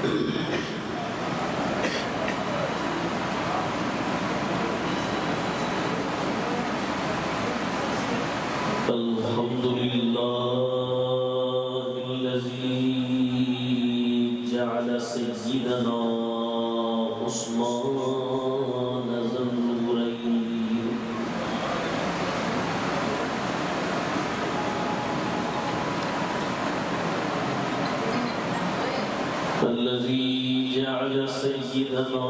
الحمد لله الذي جعل سيدنا عثمان ذا النورين الذي جعل سيدنا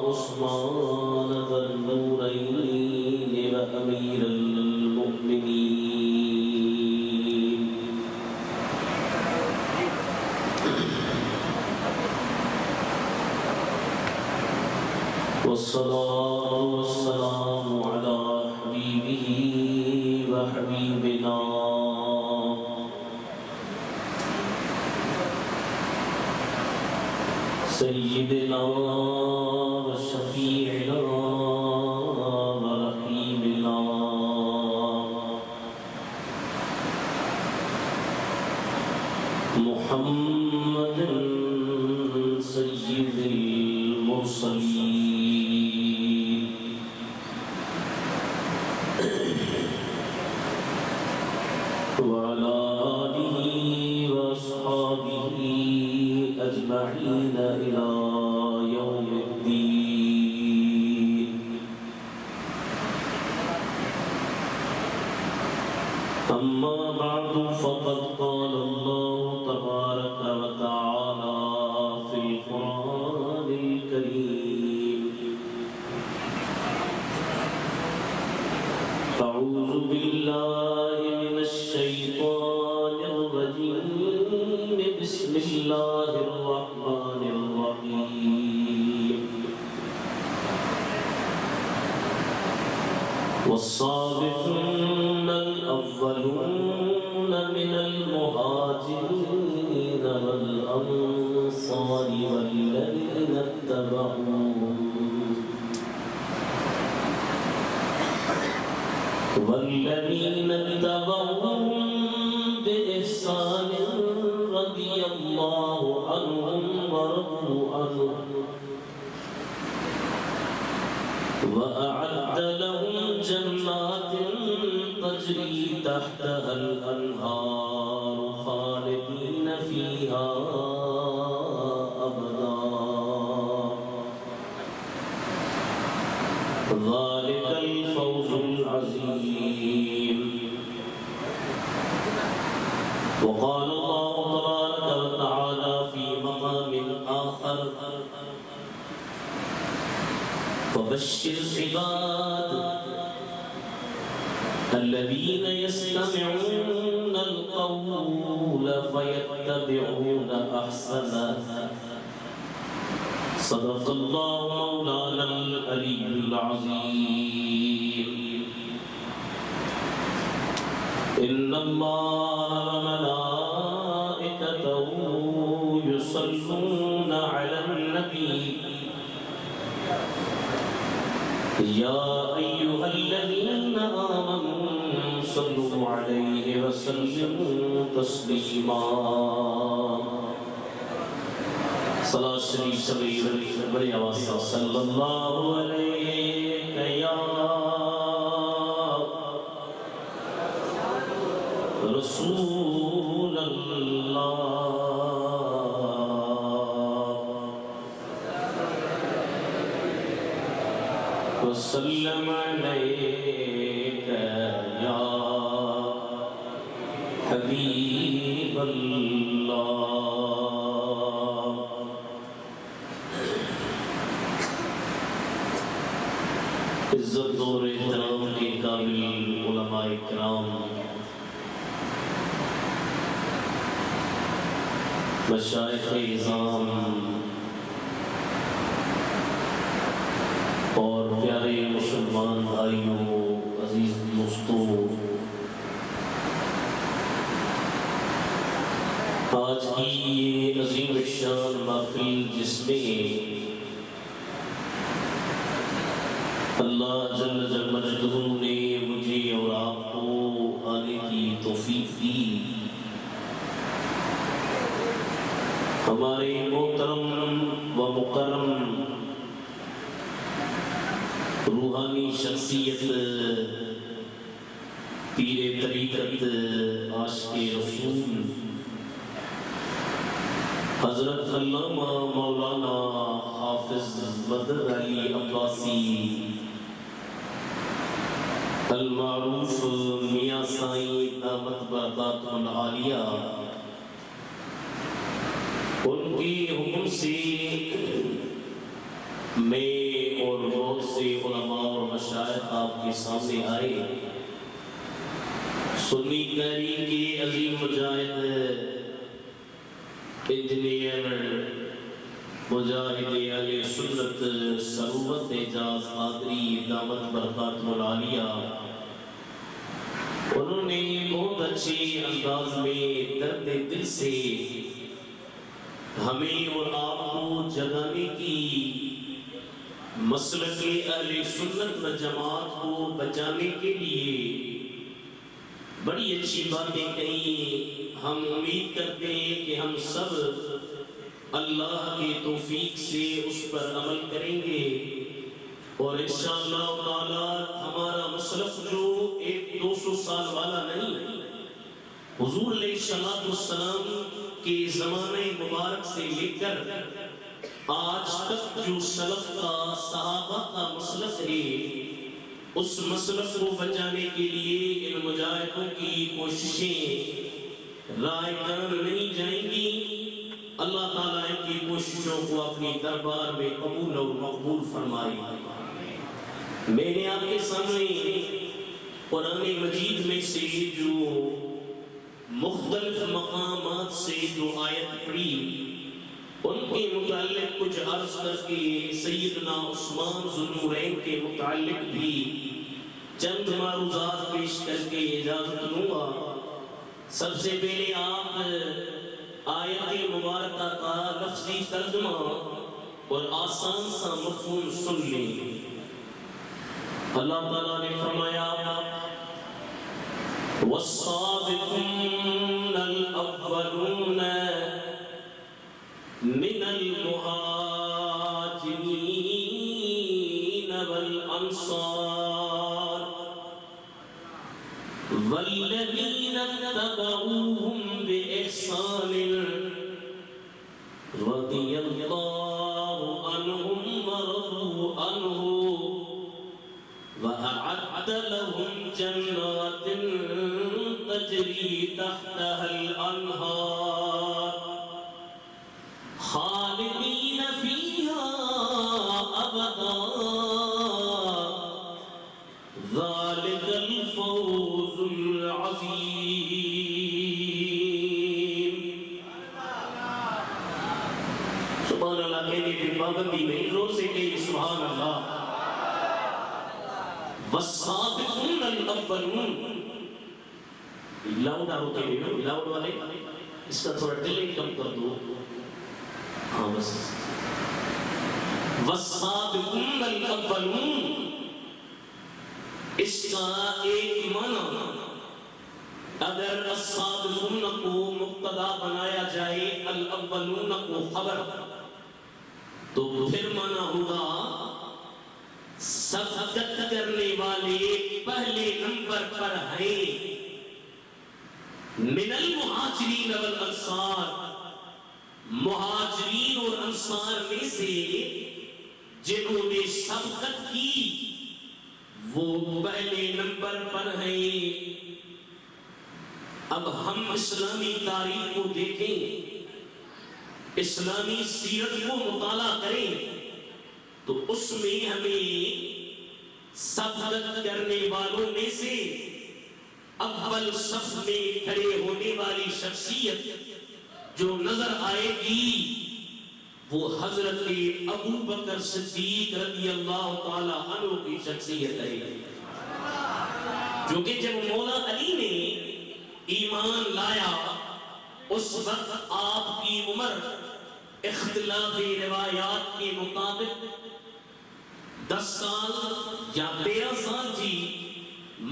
عثمان ذا النورين وأمير المؤمنين والصلاة والسلام على حبيبه وحبيبنا سيدنا وشفيعنا ورحيمنا محمد سيد المرسلين وعلى آله وأصحابه أجمعين إلى يوم الدين. أما بعد فقد قال الله تبارك وتعالى في القرآن الكريم: أعوذ بالله من الشيطان الرجيم بسم الله الرحمن الرحيم والسابقون الأولون من المهاجرين والأنصار والذين اتبعوهم بإحسان رضي الله عنهم ورضوا عنه وأعد لهم جنات تجري تحتها الأنهار خالدين فيها أبدا ذلك الفوز العظيم. وقال الله تبارك وتعالى في مقام آخر: فبشر عباد الذين يستمعون القول فيتبعون أحسنه. صدق الله مولانا العلي العظيم. إن الله وملائكته يصلون على النبي يا أيها الذين آمنوا صلوا عليه وسلموا تسليما. صلاة شریف بڑی آواز سے صلی اللہ علیہ یا رسول اللہ وسلم علیک یا حبیب اللہ. عزت اور احترام کے قابل علماء کرام، مشائخ اعظام اور پیارے مسلمان بھائیوں، عزیز دوستوں، آج کی یہ عظیم الشان محفل جس میں اللہ جل مجدہ نے مجھے اور آپ کو آنے کی توفیق دی، ہمارے محترم و مکرم روحانی شخصیت پیر طریقت عاشق رسول حضرت علامہ مولانا حافظ بدر علی عباسی المعروف میاں سائیں دامت برکاتہ العالیہ، ان کی حکم سے میں اور بہت سے علماء اور مشائخ آپ کے سامنے آئے۔ سنی تحریک کے عظیم مجاہد انجینئر مجاہد اہل سنت ثروت اعجاز قادری دامت برکاتہ العالیہ، انہوں نے بہت اچھے انداز میں درد دل سے ہمیں اور آپ کو جگانے کی، مسلک اہل سنت و جماعت کو بچانے کے لیے بڑی اچھی باتیں کہیں۔ ہم امید کرتے ہیں کہ ہم سب اللہ کے توفیق سے اس پر عمل کریں گے، اور انشاءاللہ تعالی ہمارا مسلک جو 100-200 سال والا نہیں، حضور علیہ السلام کے زمانے مبارک سے لے کر آج تک جو سلف کا صحابہ کا مسلک ہے، اس مسلک کو بچانے کے لیے ان مجاہدوں کی کوششیں رائے کام نہیں جائیں گی۔ اللہ تعالیٰ ان کی کوششوں کو اپنی دربار میں قبول اور مقبول فرمائے۔ میں نے آپ کے سامنے قرآن مجید میں سے جو مختلف مقامات سے جو آیت پڑھی، ان کے متعلق کچھ عرض کر کے سیدنا عثمان ذو النورین کے متعلق بھی چند معروضات پیش کر کے اجازت لوں گا۔ سب سے پہلے آپ آیت مبارکہ کا لفظی ترجمہ اور آسان سا مفہوم سن لیں۔ اللہ تعالیٰ نے فرمایا والسابقون الأولون من المهاجرين والأنصار والذين اتبعوهم بإحسان رضي الله عنهم ورضوا عنه وأعد لهم جنات تجري تحتها الأنهار خالدين فيها أبدا ذلك الفوز العظيم۔ سبحان اللہ کہنے کی پابندی نہیں، زور سے کہیے سبحان اللہ۔ والسابقون الاولون، لاؤڈ آؤ کے لیے لاؤڈ والے اس کا تھوڑا ڈیلے کم کر دو، ہاں بس۔ والسابقون الاولون، اس کا ایک معنی اگر السابقون کو مبتدا بنایا جائے، الاولون کو خبر، تو پھر معنی ہوگا سبقت کرنے والے پہلے نمبر پر ہیں، من المہاجرین والانصار، مہاجرین اور انصار میں سے جنہوں نے سبقت کی وہ پہلے نمبر پر ہیں۔ اب ہم اسلامی تاریخ کو دیکھیں، اسلامی سیرت کو مطالعہ کریں تو اس میں ہمیں سبقت کرنے والوں میں سے اول صف میں کھڑے ہونے والی شخصیت جو نظر آئے گی وہ حضرت ابو بکر صدیق رضی اللہ تعالی عنہ کی شخصیت ہے، جو کہ جب مولا علی نے ایمان لایا اس وقت آپ کی عمر اختلاف روایات کے مطابق 10 سال یا 13 سال تھی،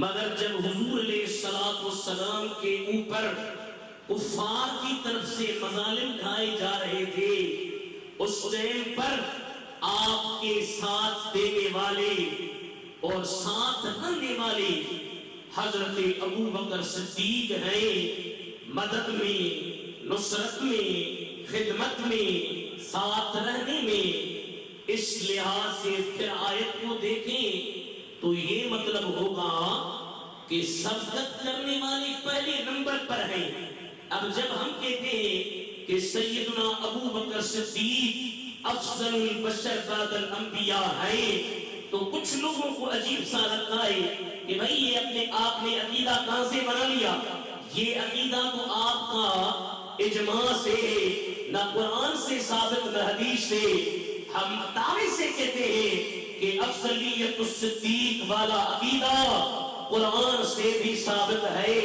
مگر جب حضور علیہ السلام کے اوپر کفار کی طرف سے مظالم ڈھائے جا رہے تھے، اس ٹائم پر آپ کے ساتھ دینے والے اور ساتھ رہنے والے حضرت ابو بکر صدیق ہیں، مدد میں، نصرت میں، خدمت میں، ساتھ رہنے میں۔ اس لحاظ سے پھر آیت کو دیکھیں تو یہ مطلب ہوگا کہ سبقت کرنے والے پہلے نمبر پر ہیں۔ اب جب ہم کہتے ہیں کہ سیدنا ابو بکر صدیق افضل البشر بعد الانبیاء ہیں، تو کچھ لوگوں کو عجیب سا لگتا ہے کہ بھئی یہ اپنے آپ نے عقیدہ کہاں سے بنا لیا؟ یہ عقیدہ تو آپ کا اجماع سے، نہ قرآن سے ثابت نہ حدیث سے۔ ہم دعوے سے کہتے ہیں کہ افضلیت الصدیق والا عقیدہ قرآن سے بھی ثابت ہے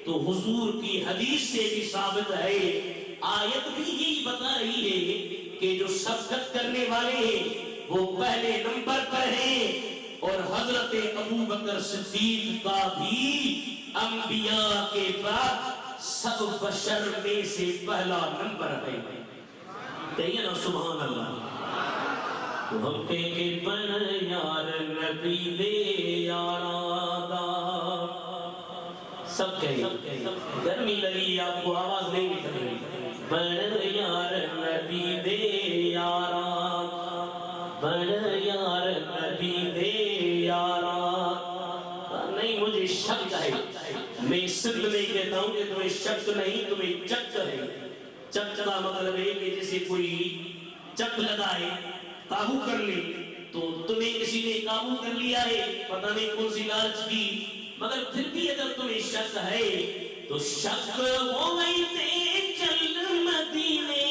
تو حضور کی حدیث سے بھی ثابت ہے۔ آیت بھی یہی بتا رہی ہے کہ جو سبقت کرنے والے ہیں وہ پہلے نمبر پر ہیں، اور حضرت ابو بکر صدیق کا بھی انبیاء کے بعد سب بشر میں سے پہلا نمبر ہے۔ کہیے نا سبحان اللہ۔ ہم کے بن یار نبی دے یارادا، سب کہیں گرمی لگی آپ کو آواز نہیں نکل رہی۔ بن یار نبی دے یارادا، بن یار نبی دے یارادا۔ نہیں مجھے شک ہے، میں صرف نہیں کہتا ہوں کہ تمہیں شک نہیں، تمہیں چک ہے۔ چک کا مطلب ہے کہ جیسے کوئی چک لگائے، قابو کر لے، تو تمہیں کسی نے قابو کر لیا ہے، پتہ نہیں کون سی لالچ کی، مگر پھر بھی اگر تمہیں شک ہے تو شک ہوئیتے چل مدینے،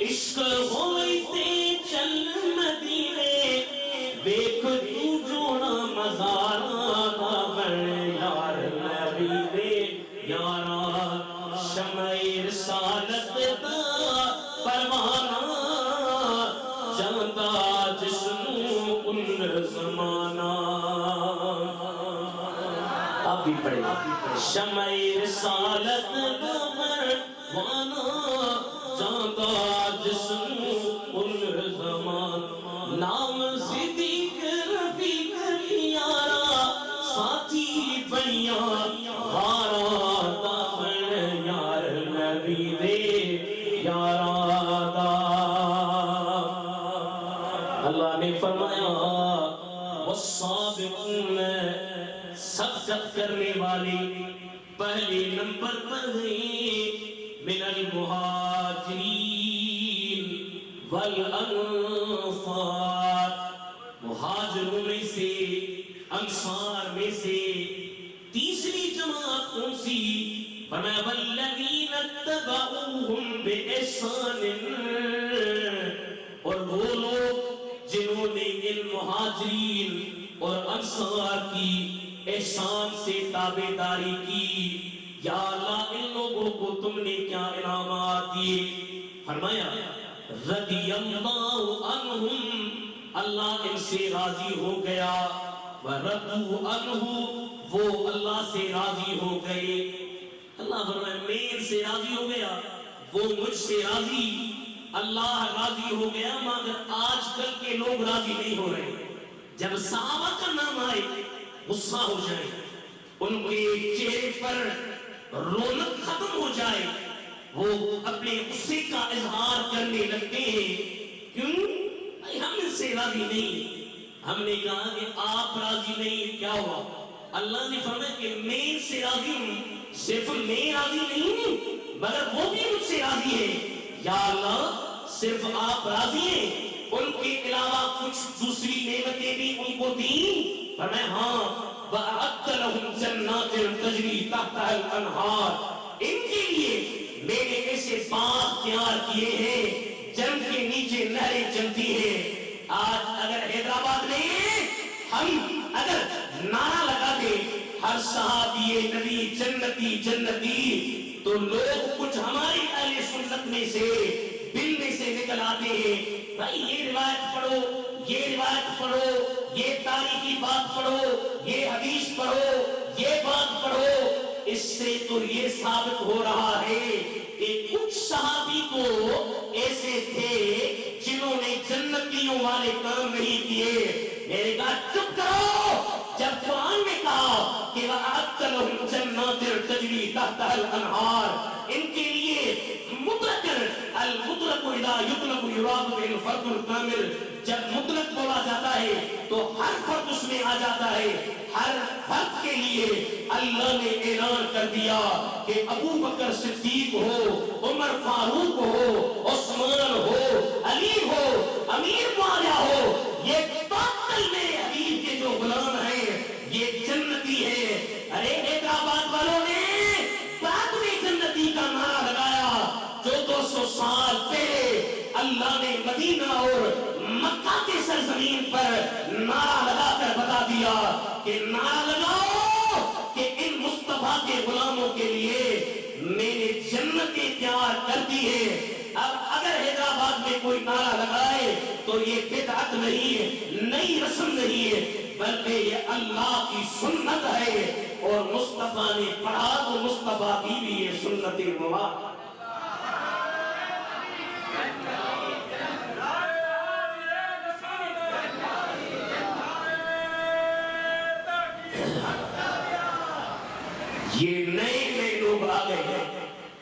عشق ہوئیتے چل مدینے، دیکھ تو جوڑا مزارا بڑھ یار نبی دے یارا، شمع رسالت دا پروانہ، جانتا جسم ان زمانہ۔ آپ بھی پڑھیں، شمع رسالت دا پروانہ، جانتا جسم ان زمانہ، نام صدیق رفیق یارا، ساتھی بنیا غارا، دامن یار نبی دے یارا دا۔ اللہ نے فرمایا والسابقون، سبقت کرنے والے پہلے نمبر پر ہیں، من المہاجرین والانصار، مہاجروں میں سے، انصار میں سے۔ تیسری جماعت کون سی؟ فرمایا والذین اتبعوہم بإحسان، اور وہ لوگ جنہوں نے ان مہاجرین اور انصار کی احسان سے تابعداری کی۔ یا اللہ ان لوگوں کو تم نے کیا انعامات دیے؟ فرمایا رضی اللہ عنہم، اللہ ان سے راضی ہو گیا، وَرَضُوا عَنْهُ، وہ اللہ سے راضی ہو گئے۔ اللہ فرمایا میں ان سے راضی ہو گیا، وہ مجھ سے راضی، اللہ راضی ہو گیا۔ مگر آج کل کے لوگ راضی نہیں ہو رہے، جب صحابہ کا نام آئے غصہ ہو جائے، ان کے چہرے پر رونق ختم ہو جائے، وہ اپنے غصے کا اظہار کرنے لگتے ہیں۔ کیوں؟ ہم ان سے راضی نہیں۔ ہم نے کہا کہ آپ راضی نہیں، کیا ہوا؟ اللہ نے فرمایا کہ میں ان سے راضی ہوں، صرف میں راضی نہیں ہوں مگر وہ بھی مجھ سے راضی ہے۔ یا اللہ صرف آپ راضی ہیں، ان کے علاوہ کچھ دوسری نعمتیں بھی ان کو دیں؟ فرمایا ہاں، وَأَعَدَّ لَهُمْ جَنَّاتٍ تَجْرِي تَحْتَهَا الْأَنْهَارُ، ان کے لیے میں نے ایسے باغ تیار کیے ہیں جن کے نیچے نہریں چلتی ہیں۔ آج اگر حیدرآباد میں ہم اگر نعرہ لگا دیں ہر صحابی نبی جنتی جنتی، تو لوگ کچھ ہماری اہل سنت میں سے دل میں سے نکل آتے ہیں، بھائی یہ روایت پڑھو، یہ روایت پڑھو، یہ تاریخی بات پڑھو، یہ حدیث پڑھو، یہ بات پڑھو۔ اس سے تو یہ ثابت ہو رہا ہے کہ کچھ صحابی کو تحتها الانہار، ان کے لیے مطلق المطلق اذا یطلق یراد به الفرد الکامل، جب مطلق بولا جاتا ہے تو ہر فرد اس میں آ جاتا ہے، ہر فرد کے لیے اللہ نے اعلان کر دیا کہ ابو بکر صدیق ہو، عمر فاروق ہو، عثمان ہو، علی ہو، امیر معاویہ ہو، یہ باطل میں حبیب کے جو غلام ہیں یہ جنتی ہے۔ ارے حیدرآباد والوں نے بعد میں جنتی کا نعرہ لگایا، جو 200 سال پہلے اللہ نے مدینہ اور مکہ کے سرزمین پر نعرہ لگا کر بتا دیا کہ نعرہ لگاؤ کہ ان مصطفیٰ کے غلاموں کے لیے میں نے جنتیں تیار کر دی ہے۔ اب اگر حیدرآباد میں کوئی نعرہ لگائے تو یہ بدعت نہیں ہے، نئی رسم نہیں ہے، بلکہ یہ اللہ کی سنت ہے، اور مصطفیٰ نے پڑھا تو مصطفیٰ کی بھی یہ سنت مبارک۔ یہ نئے لوگ آ گئے ہیں،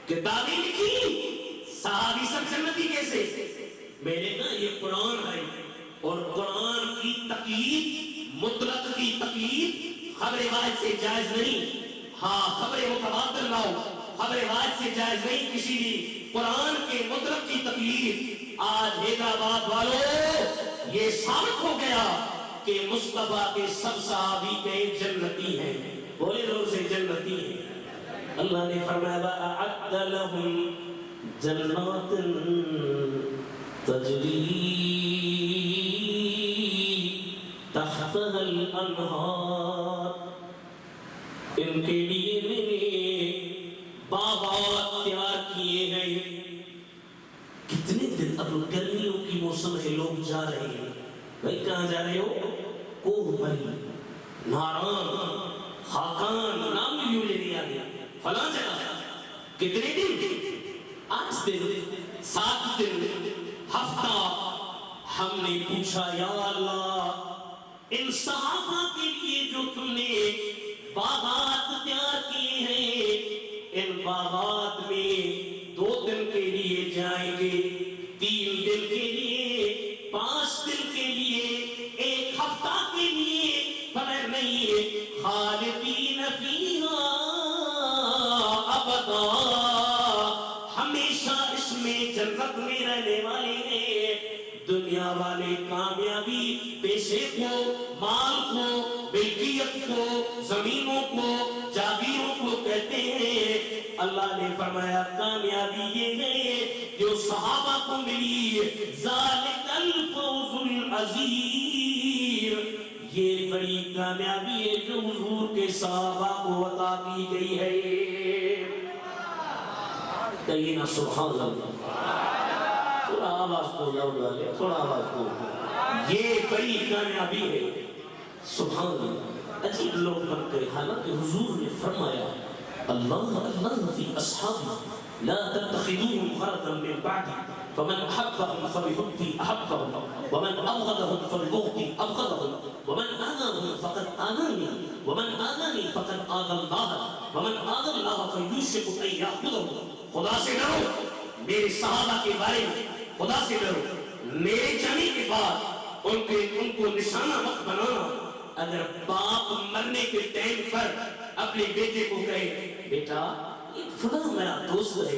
کتابیں لکھی، صحابی سب جنتی کیسے؟ میں نے کہا یہ قرآن ہے، اور قرآن کی تقلید، مطلق کی تقلید خبر واحد سے جائز نہیں۔ ہاں خبر متبادل لاؤ، خبر واحد سے جائز نہیں کسی بھی قرآن کے مطلق کی تقلید۔ آج حیدرآباد والوں یہ ثابت ہو گیا کہ مصطفیٰ کے سب صحابی کے جنتی ہیں، بولے روز سے جنتی ہیں۔ اللہ نے فرمایا وَأَعَدَّ لَهُمْ جَنَّاتٍ تَجْرِي تَحْتَهَا الْأَنْهَارُ، ان کے لیے میں نے باغات تیار کیے ہیں۔ کتنے دن اب گرمیوں کی موسم ہے، لوگ جا رہے ہیں، بھائی کہاں جا رہے ہو؟ کوہ بھائی، ناران، خاکان، نام بھی لے دیا گیا، فلاں جگہ۔ کتنے دن؟ 8 دن، 7 دن، ہفتہ۔ ہم نے پوچھا یا اللہ ان صحابہ کے لیے جو تم نے باغات تیار کیے ہیں، ان باغات میں 2 دن کے لیے جائیں گے، 3 دن کے لیے، 5 دن کے لیے، 1 ہفتہ کے لیے، پر نہیں، خالدین فیہا ابدا، ہمیشہ اس میں جنت میں رہنے والے ہیں۔ دنیا والے کامیابی پیسے کو، مال کو، ملکیت کو، زمینوں کو، جاگیروں کو کہتے ہیں۔ اللہ نے فرمایا کامیابی یہ ہے جو صحابہ کو ملی، ذالک الفوز العظیم، یہ بڑی کامیابی ہے جو حضور کے صحابہ کو عطا کی گئی ہے۔ کہیے نا سبحان اللہ، تھوڑا آواز کو لے، تھوڑا آواز کو، یہ بڑی کامیابی ہے، سبحان اللہ۔ عجیب لوگ بن گئے، حالانکہ حضور نے فرمایا اللہ اللہ فی اصحابی لا تتخذوهم غرضا من بعدی فمن احبهم فبحبی احبهم ومن ابغضهم فببغضی ابغضهم ومن آذاهم فقد آذانی ومن آذانی فقد آذى الله ومن آذى الله فیوشک ان یأخذه۔ خدا سے ڈرو میرے صحابہ کے بارے میں، خدا سے ڈرو، میرے جانے کے بعد ان کو نشانہ مت بنانا۔ اگر باپ مرنے کے ٹائم پر اپنے بیٹے کو کہے بیٹا یہ فلاں میرا دوست ہے،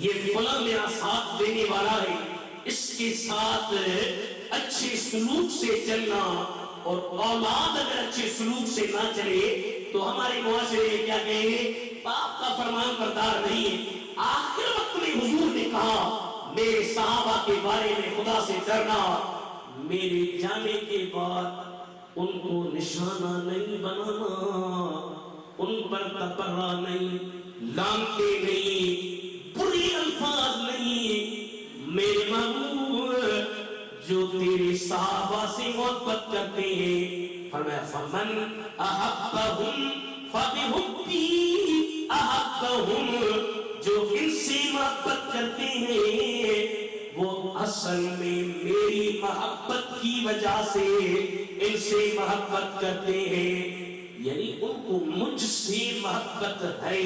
یہ فلاں میرا ساتھ دینے والا ہے، اس کے ساتھ اچھے سلوک سے چلنا، اور اولاد اگر اچھے سلوک سے نہ چلے تو ہمارے معاشرے میں کیا کہیں گے؟ باپ کا فرمان بردار نہیں ہے۔ آخر وقت میں حضور نے کہا میرے صحابہ کے بارے میں خدا سے ڈرنا، میرے جانے کے بعد ان کو نشانہ نہیں بنانا، ان پر تبرہ نہیں، لانتے نہیں، بری الفاظ نہیں۔ میرے محبوب جو تیرے صحابہ سے محبت کرتے ہیں، فرمایا فمن احبہم فبحبی احبہم، جو ان سے محبت کرتے ہیں وہ اصل میں میری محبت کی وجہ سے ان سے محبت کرتے ہیں، یعنی ان کو مجھ سے محبت ہے،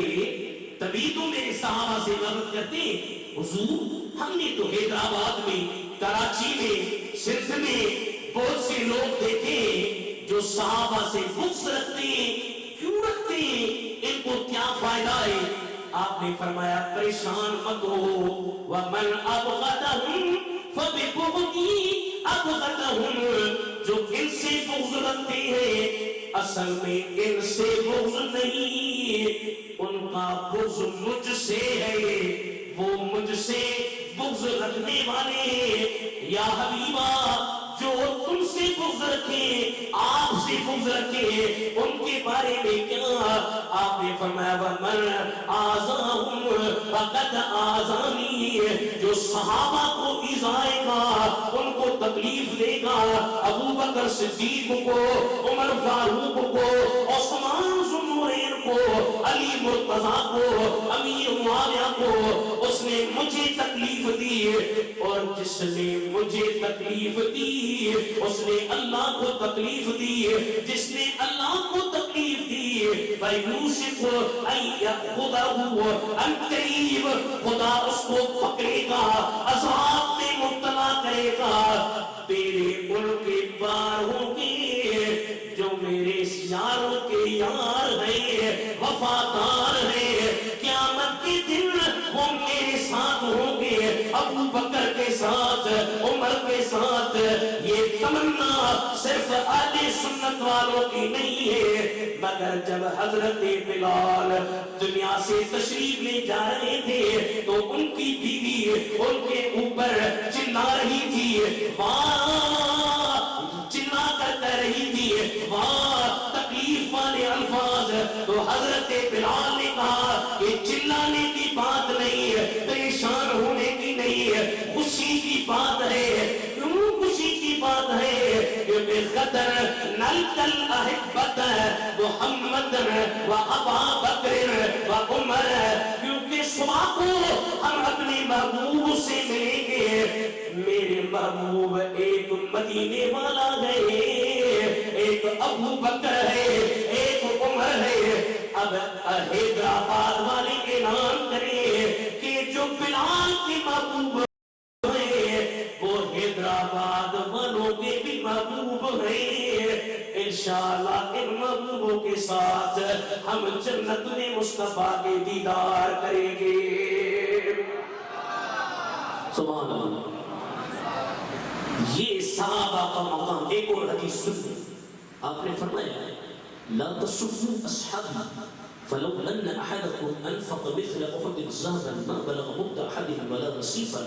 تبھی تو میرے صحابہ سے عبادت کرتے ہیں حضور ہم نے تو حیدرآباد میں کراچی میں سندھ میں بہت سے لوگ دیکھے جو صحابہ سے بغض رکھتے ہیں کیوں رکھتے ہیں ان کو کیا فائدہ ہے آپ نے فرمایا پریشان مت ہو وَمَنْ أَبْغَضَهُمْ فَبِبُغْضِي أَبْغَضَهُمْ جو ان سے بغض رکھتے ہیں اصل میں ان سے بغض نہیں ان کا بغض مجھ سے ہے وہ مجھ سے بغض رکھنے والے یا حبیبہ جو تم سے بغض رکھے آپ سے بغض رکھے ان کے بارے میں کیا آپ نے فرمایا وَمَنْ آذَاهُمْ فَقَدْ آذَانِي جو صحابہ کو ایذائے گا ان کو تکلیف دے گا ابو بکر صدیق کو عمر فاروق کو عثمان ذو النورین کو علی مرتضیٰ کو امیر معاویہ کو اس نے مجھے تکلیف دی اور جس نے مجھے تکلیف دی اس نے اللہ کو تکلیف دی جس نے اللہ کو تکلیف دی فَيُوشِكُ أَن يَأْخُذَهُ عَنْ قَرِيبٍ خدا اس کو پکڑے گا عذاب میں مبتلا کرے گا تیرے ان کے پار ہوں گے جو میرے یاروں کے یار ہیں وفادار ہیں قیامت کے دن وہ میرے ساتھ ہوں گے ابو بکر کے ساتھ عمر کے ساتھ یہ تمنا صرف اہل سنت والوں کی نہیں ہے مگر جب حضرت بلال دنیا سے تشریف لے جا رہے تھے تو ان کی بیوی ان کے اوپر چلا رہی تھی واہ چلا کر کہہ رہی تھی واہ تکلیف والے الفاظ تو حضرت بلال نے کہا یہ چلانے کی بات نہیں ہے پریشان ہونے کی نہیں ہے خوشی کی بات ہے کیوں خوشی کی بات ہے کہ بقدر نلقى الأحبة محمد وأبا بکر وعمر کیونکہ صبح کو ہم اپنے محبوب سے ملیں گے میرے محبوب ایک مدینے والا ہے ایک ابو بکر ہے ایک عمر ہے اب حیدرآباد والے اعلان کریں کہ جو بلال کے محبوب وہ حیدرآباد والوں کے بھی محبوب ہیں انشاءاللہ ان محبوبوں کے ساتھ ہم جنت میں مصطفیٰ کے دیدار کریں گے سبحان اللہ یہ صحابہ کا مقام ایک اور حدیث سنیں آپ نے فرمایا لا تسبوا اصحابي فلو ان احدكم انفق مثل احد ذهبا ما بلغ مد احدهم ولا نصيفا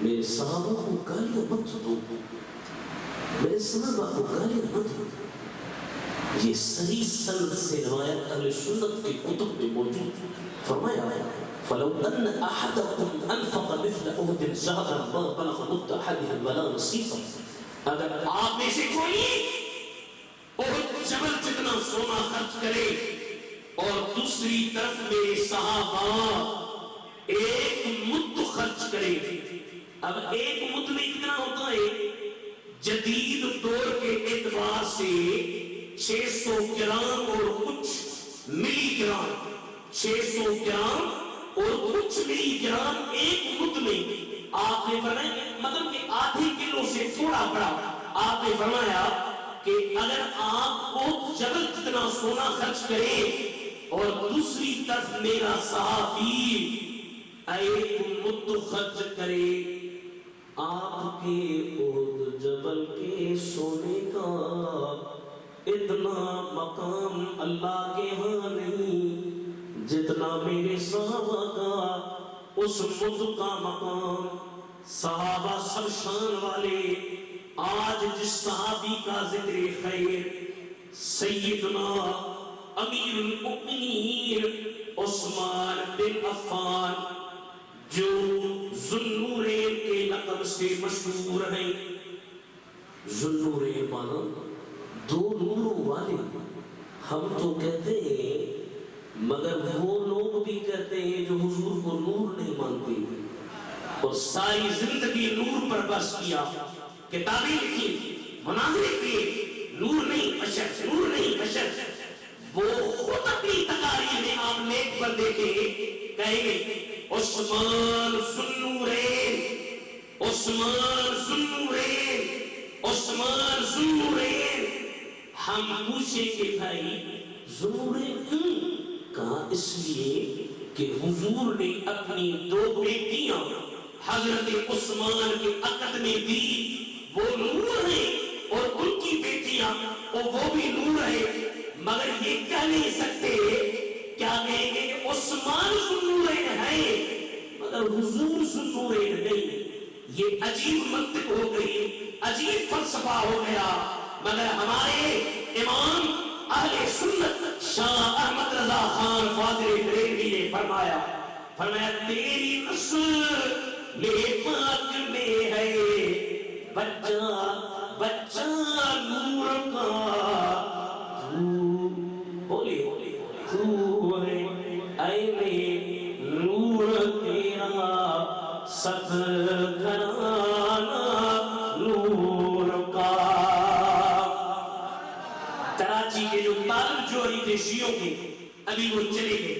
میرے صحابہ کو گالیاں مت دو میرے صحابہ کو گالیاں مت دو یہ صحیح سند سے روایت اہل سنت کے کتب میں موجود فرمایا فلو ان احدكم انفق مثل احد ذهبا ما بلغ مد احدهم ولا نصيفا اگر آپ میں سے کوئی احد جبل جتنا سونا خرچ کرے اور دوسری طرف میرے صحابہ ایک مد خرچ کرے اب ایک مد میں کتنا ہوتا ہے جدید دور کے اعتبار سے 600 گرام اور کچھ ملی گرام 600 گرام اور کچھ ملی گرام ایک مد میں آپ نے فرمایا مطلب کہ آدھی کلو سے تھوڑا بڑا آپ نے فرمایا کہ اگر آپ کو جبل جتنا سونا خرچ کرے اور دوسری طرف میرا صحابی ایک مد خرچ کرے آپ کے احد جبل کے سونے کا اتنا مقام اللہ کے ہاں نہیں جتنا میرے صحابہ کا اس مد کا مقام صحابہ سب شان والے آج جس صحابی کا ذکر خیر سیدنا امیر المؤمنین عثمان بن عفان جو ذو النورین کے لقب سے مشہور ہیں ذو النورین مانا دو نوروں والے ہم تو کہتے ہیں مگر وہ لوگ بھی کہتے ہیں جو حضور کو نور نہیں مانتے اور ساری زندگی نور پر بس کیا کتابیں لکھی مناظرے کیے نور نہیں بشر نور نہیں بشر وہ خود اپنی تقاریر میں آپ نیٹ پر دیکھیں کہیں گے عثمان ذوالنورین، عثمان ذوالنورین، عثمان ذوالنورین۔ ہم پوچھیں کہ بھائی ذوالنورین کیوں؟ کہا اس لیے کہ حضور نے اپنی دو بیٹیاں حضرت عثمان کے عقد میں دی، وہ نور ہے، اور ان کی بیٹیاں وہ بھی نور ہے، مگر یہ کہہ نہیں سکتے، کیا کہیں گے کہ عثمان ذوالنورین ہے مگر حضور ذوالنورین نہیں۔ یہ عجیب منطق ہو گئی، عجیب فلسفہ ہو گیا، مگر ہمارے امام اہل سنت شاہ احمد رضا خان فاضل بریلوی نے فرمایا تیری نسل پاک میں ہے بچہ نور کا، تو ہے اے نور تیرا سب گھرانہ نور کا۔ کراچی کے جو طالب جوہری تھے شیعوں کے، ابھی وہ چلے گئے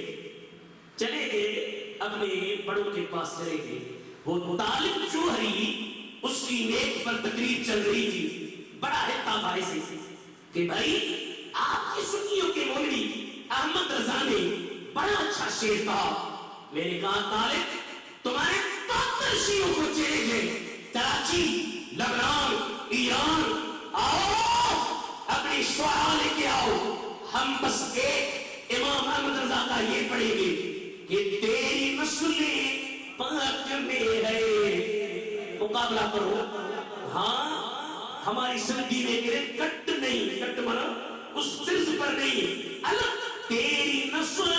اپنے بڑوں کے پاس چلے گئے، وہ طالب جوہری اس کی نیک پر تقریر چل رہی تھی، بڑا ہتا باعث کہ بھائی آپ کی سنیوں کے مولوی احمد رضا نے بڑا اچھا شعر کہا۔ میں نے کہا طالب تمہارے 72 شیعوں کو چلے گئے کراچی، لبنان، ایران، آؤ اپنی شعراء لے کے آؤ، ہم بس ایک امام احمد رضا کا یہ پڑھیں گے کہ تیری نسل پاک میں ہے، مقابلہ کرو۔ ہاں ہماری سندھی میں گرے کٹ نہیں، کٹ منا اس طرز پر نہیں، الگ تیری نسل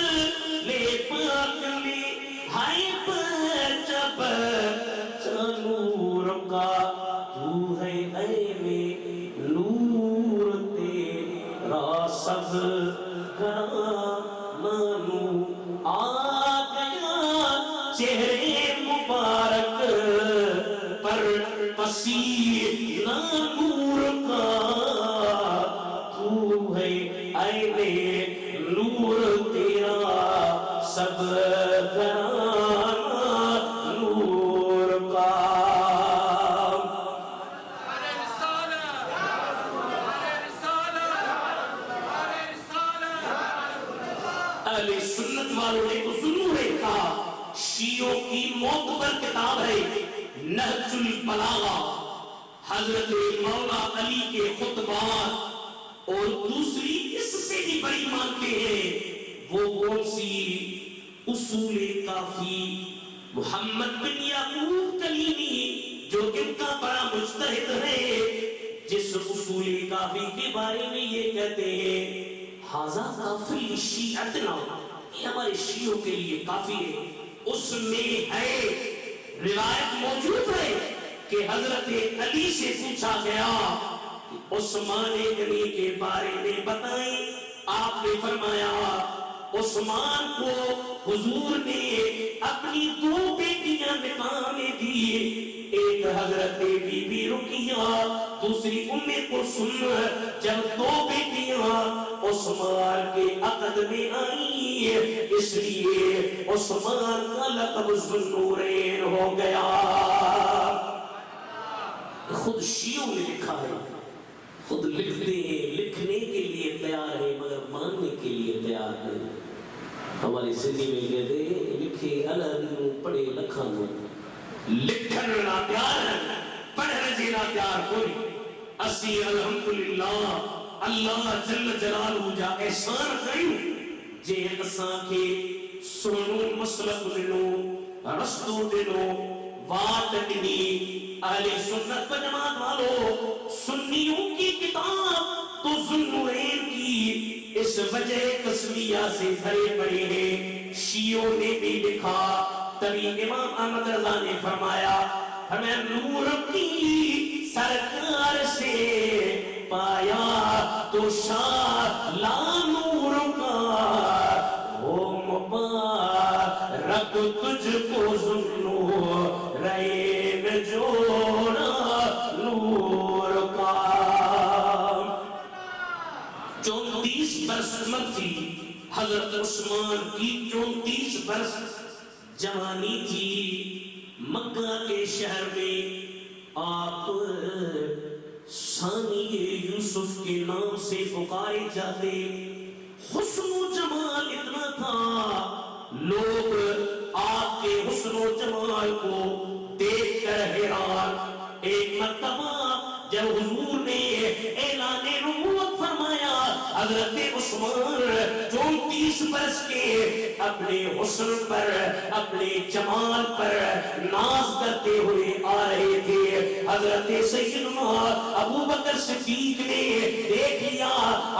پاک میں ہے جب نور کا، تو ہے اے نور تیرا سب گھرانہ نور، آ گیا چہرے مبارک پر پسینہ نور کا، تو ہے اے نور تیرا سب گھرانہ نور کا۔ اہل سنت والوں نے تو ضرور کہا، شیعوں کی معتبر کتاب ہے نہج البلاغہ، حضرت مولا علی کے خطبات، اور دوسری اس سے بھی بڑی مانتے ہیں وہ کون سی؟ اصول کافی، محمد بن یعقوب کلیمی جو ان کا بڑا مجتہد ہے، جس اصول کافی کے بارے میں یہ کہتے ہیں ھذا کافی شیعتنا، یہ ہمارے شیعوں کے لیے کافی ہے۔ اس میں ہے روایت موجود ہے کہ حضرت علی سے پوچھا گیا عثمان غنی کے بارے میں بتائیں، آپ نے فرمایا عثمان کو حضور نے اپنی دو بیٹیاں نکاح میں دی، ایک حضرت بی بی رقیہ، دوسری ام کلثوم۔ جب دو بیٹیاں عثمان کے عقد میں آئیں، اس لیے عثمان کا لقب ذوالنورین ہو گیا۔ خود شیعوں نے لکھا ہے، خود لکھتے ہیں، لکھنے کے لیے تیار ہے مگر ماننے کے لیے تیار نہیں۔ ہماری زندگی میں کہتے ہیں لکھے الہنو پڑھے لکھانو، لکھن نہ تیار ہے پڑھنے جینا تیار کوئی۔ اسی الحمدللہ اللہ جل جلالہ جا احسان کریں جے اساں کے سنو مسلک دنو رستو دنو وات دنی۔ اہل سنت و جماعت والو، سنیوں کی کتاب تو ذوالنورین کی اس وجہ قسمیہ سے بھرے پڑے ہیں۔ شیعوں نے بھی لکھا، تبھی امام احمد رضا نے فرمایا ہمیں نور کی سرکار سے پایا تو شاہ لا نور کا، ہو مبارک تجھ کو ذوالنورین جوڑا نور کا۔ 34 برس عصمت تھی. حضرت عثمان کی 34 برس جوانی تھی. مکہ کے شہر میں آپ ثانی یوسف کے نام سے پکارے جاتے. حسن و جمال اتنا تھا، لوگ آپ کے حسن و جمال کو دیکھ کر حیران. ایک مرتبہ جب حضور نے اعلان نبوت فرمایا، حضرت عثمان 34 برس کے اپنے حسن پر، اپنے جمال پر ناز کرتے ہوئے آ رہے تھے. حضرت سیدنا ابو بکر صدیق نے دیکھ لیا.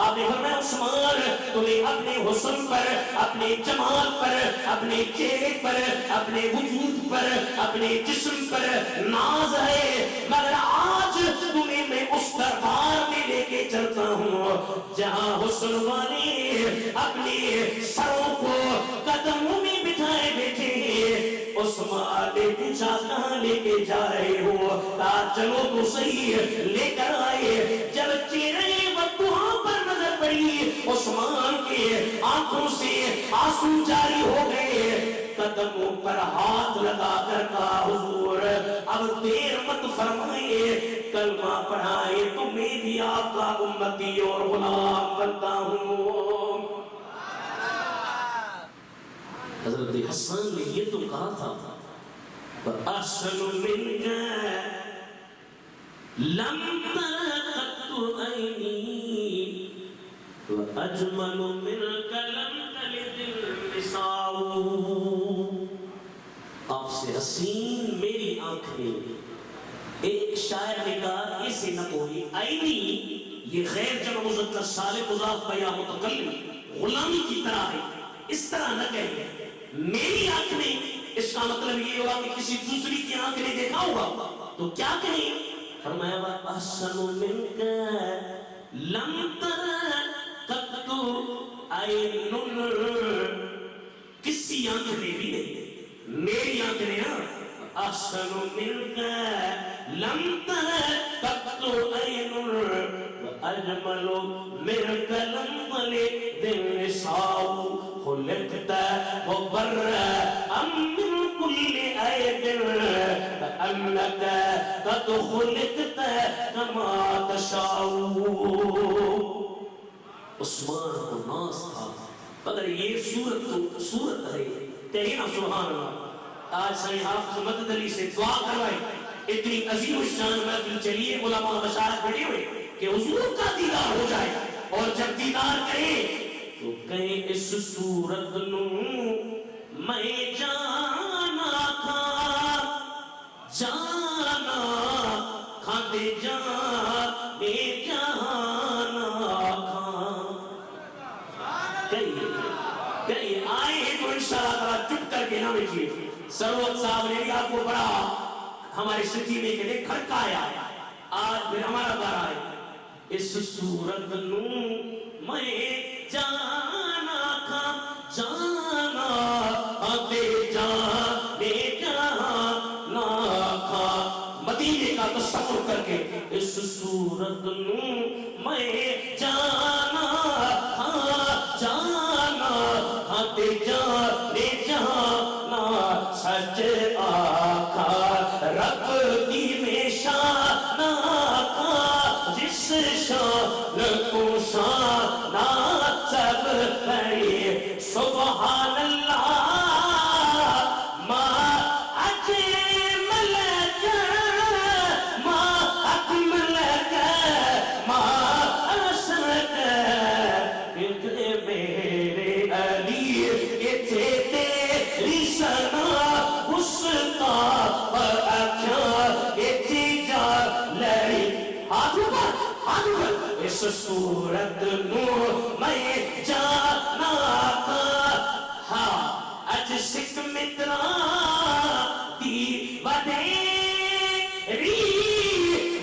آپ نے فرمایا عثمان تمہیں اپنے حسن پر، اپنے جمال پر، اپنے چہرے پر، اپنے وجود پر، اپنے جسم پر ناز ہے، مگر آج تمہیں میں اس دربار میں لے کے چلتا ہوں جہاں حسن والے اپنے سروں کو قدموں میں بٹھائے بیٹھے ہیں. عثمان نے پوچھا کہاں لے کے جا رہے ہو؟ کہا چلو تو صحیح لے کر آئے. جب چہرے بددعا پر نظر پڑی، عثمان کے آنکھوں سے آنسو جاری ہو گئے. قدموں پر ہاتھ لگا کر کہا حضور اب دیر مت فرمائیے، کلمہ پڑھائے تو میں بھی آپ کا امتی اور غلام بنتا ہوں. حضرت حسن نے یہ تو کہا تھا وَأَحْسَنُ مِنْكَ لَمْ تَرَ قَطُّ عَيْنِي وَأَجْمَلُ مِنْكَ لَمْ تَلِدِ النِّسَاءُ. آپ سے حسین میری آنکھیں. ایک شاعر نے کہا ایسے نہ کوئی آئینی، یہ غیر جمع مذکر صالح مضاف یا متکلم غلامی کی طرح ہے، اس طرح نہ کہیں میری آنکھ نے. اس کا مطلب یہ ہوا کہ کسی دوسری کی آنکھ نے دیکھا ہوگا تو کیا کہیں؟ فرمایا وَأَحْسَنُ مِنْكَ لَمْ تَرَ قَطُّ عَيْنٌ. کسی آنکھ نے بھی نہیں، میری آنکھ نے احسن منك لم تر قط عين واجمل منك لم تلد النساء. خلقت مبرأ من كل عيب كأنك قد خلقت كما تشاء. عثمان کو ناز تھا مگر یہ صورت ہے. کہیے نا سبحان اللہ. آج سائیں حافظ مدد علی سے دعا کروائے. اتنی عظیم الشان محفل چلیے علماء مشاہد بیٹھے ہوئے کہ حضور کا دیدار ہو جائے، اور جب دیدار کریں تو کہیں اس صورت نو میں جانا تھا، جانا کھاتے جانے جانا کھا. کہیں آئے ہیں تو انشاءاللہ چپ کر کے نہ بیٹھیے. سروت صاحب نے بھی آپ کو بڑا ہمارے سٹی میں کے لیے کھڑکایا، آج پھر ہمارا بار آئے. اس صورت نو میں جانا تھا، جانا آتے جانے جانا تھا. مدینے کا تصور کر کے اس صورت نو میں جانا تھا، جانا آتے جانے جانا. سچ آقا رب دی میں شان آقا، جس شان کو شان سب پڑھے سبحان اللہ. ما اجمل ما اکمل ما اسرک میرے علی کے تھے تیری سنا حسنا اکھیاں ایتھی جا لڑی. ہاتھ اوپر اس صورت نو میں جانا تھا. ہاں اج سکھ مترا دی وڈیری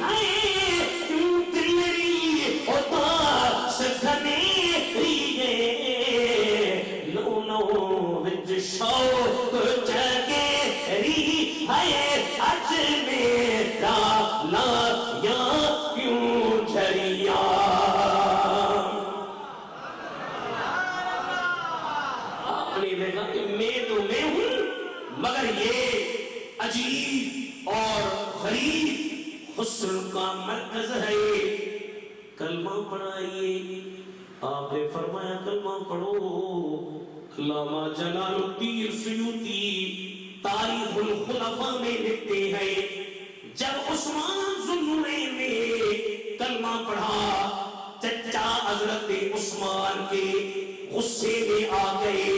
ہے کیوں تیری ہوتا سکھنیری ہے. لو لو وچ شوق جگیری ہے اج میرا لایا کیوں جھریا. حسن کا مرکز ہے. کلمہ پڑھائیے. آپ نے فرمایا کلمہ پڑھو. علامہ جلال الدین سیوطی تاریخ الخلفاء میں لکھتے ہیں جب عثمان ذو النورین نے کلمہ پڑھا چچا حضرت عثمان کے غصے میں آ گئے.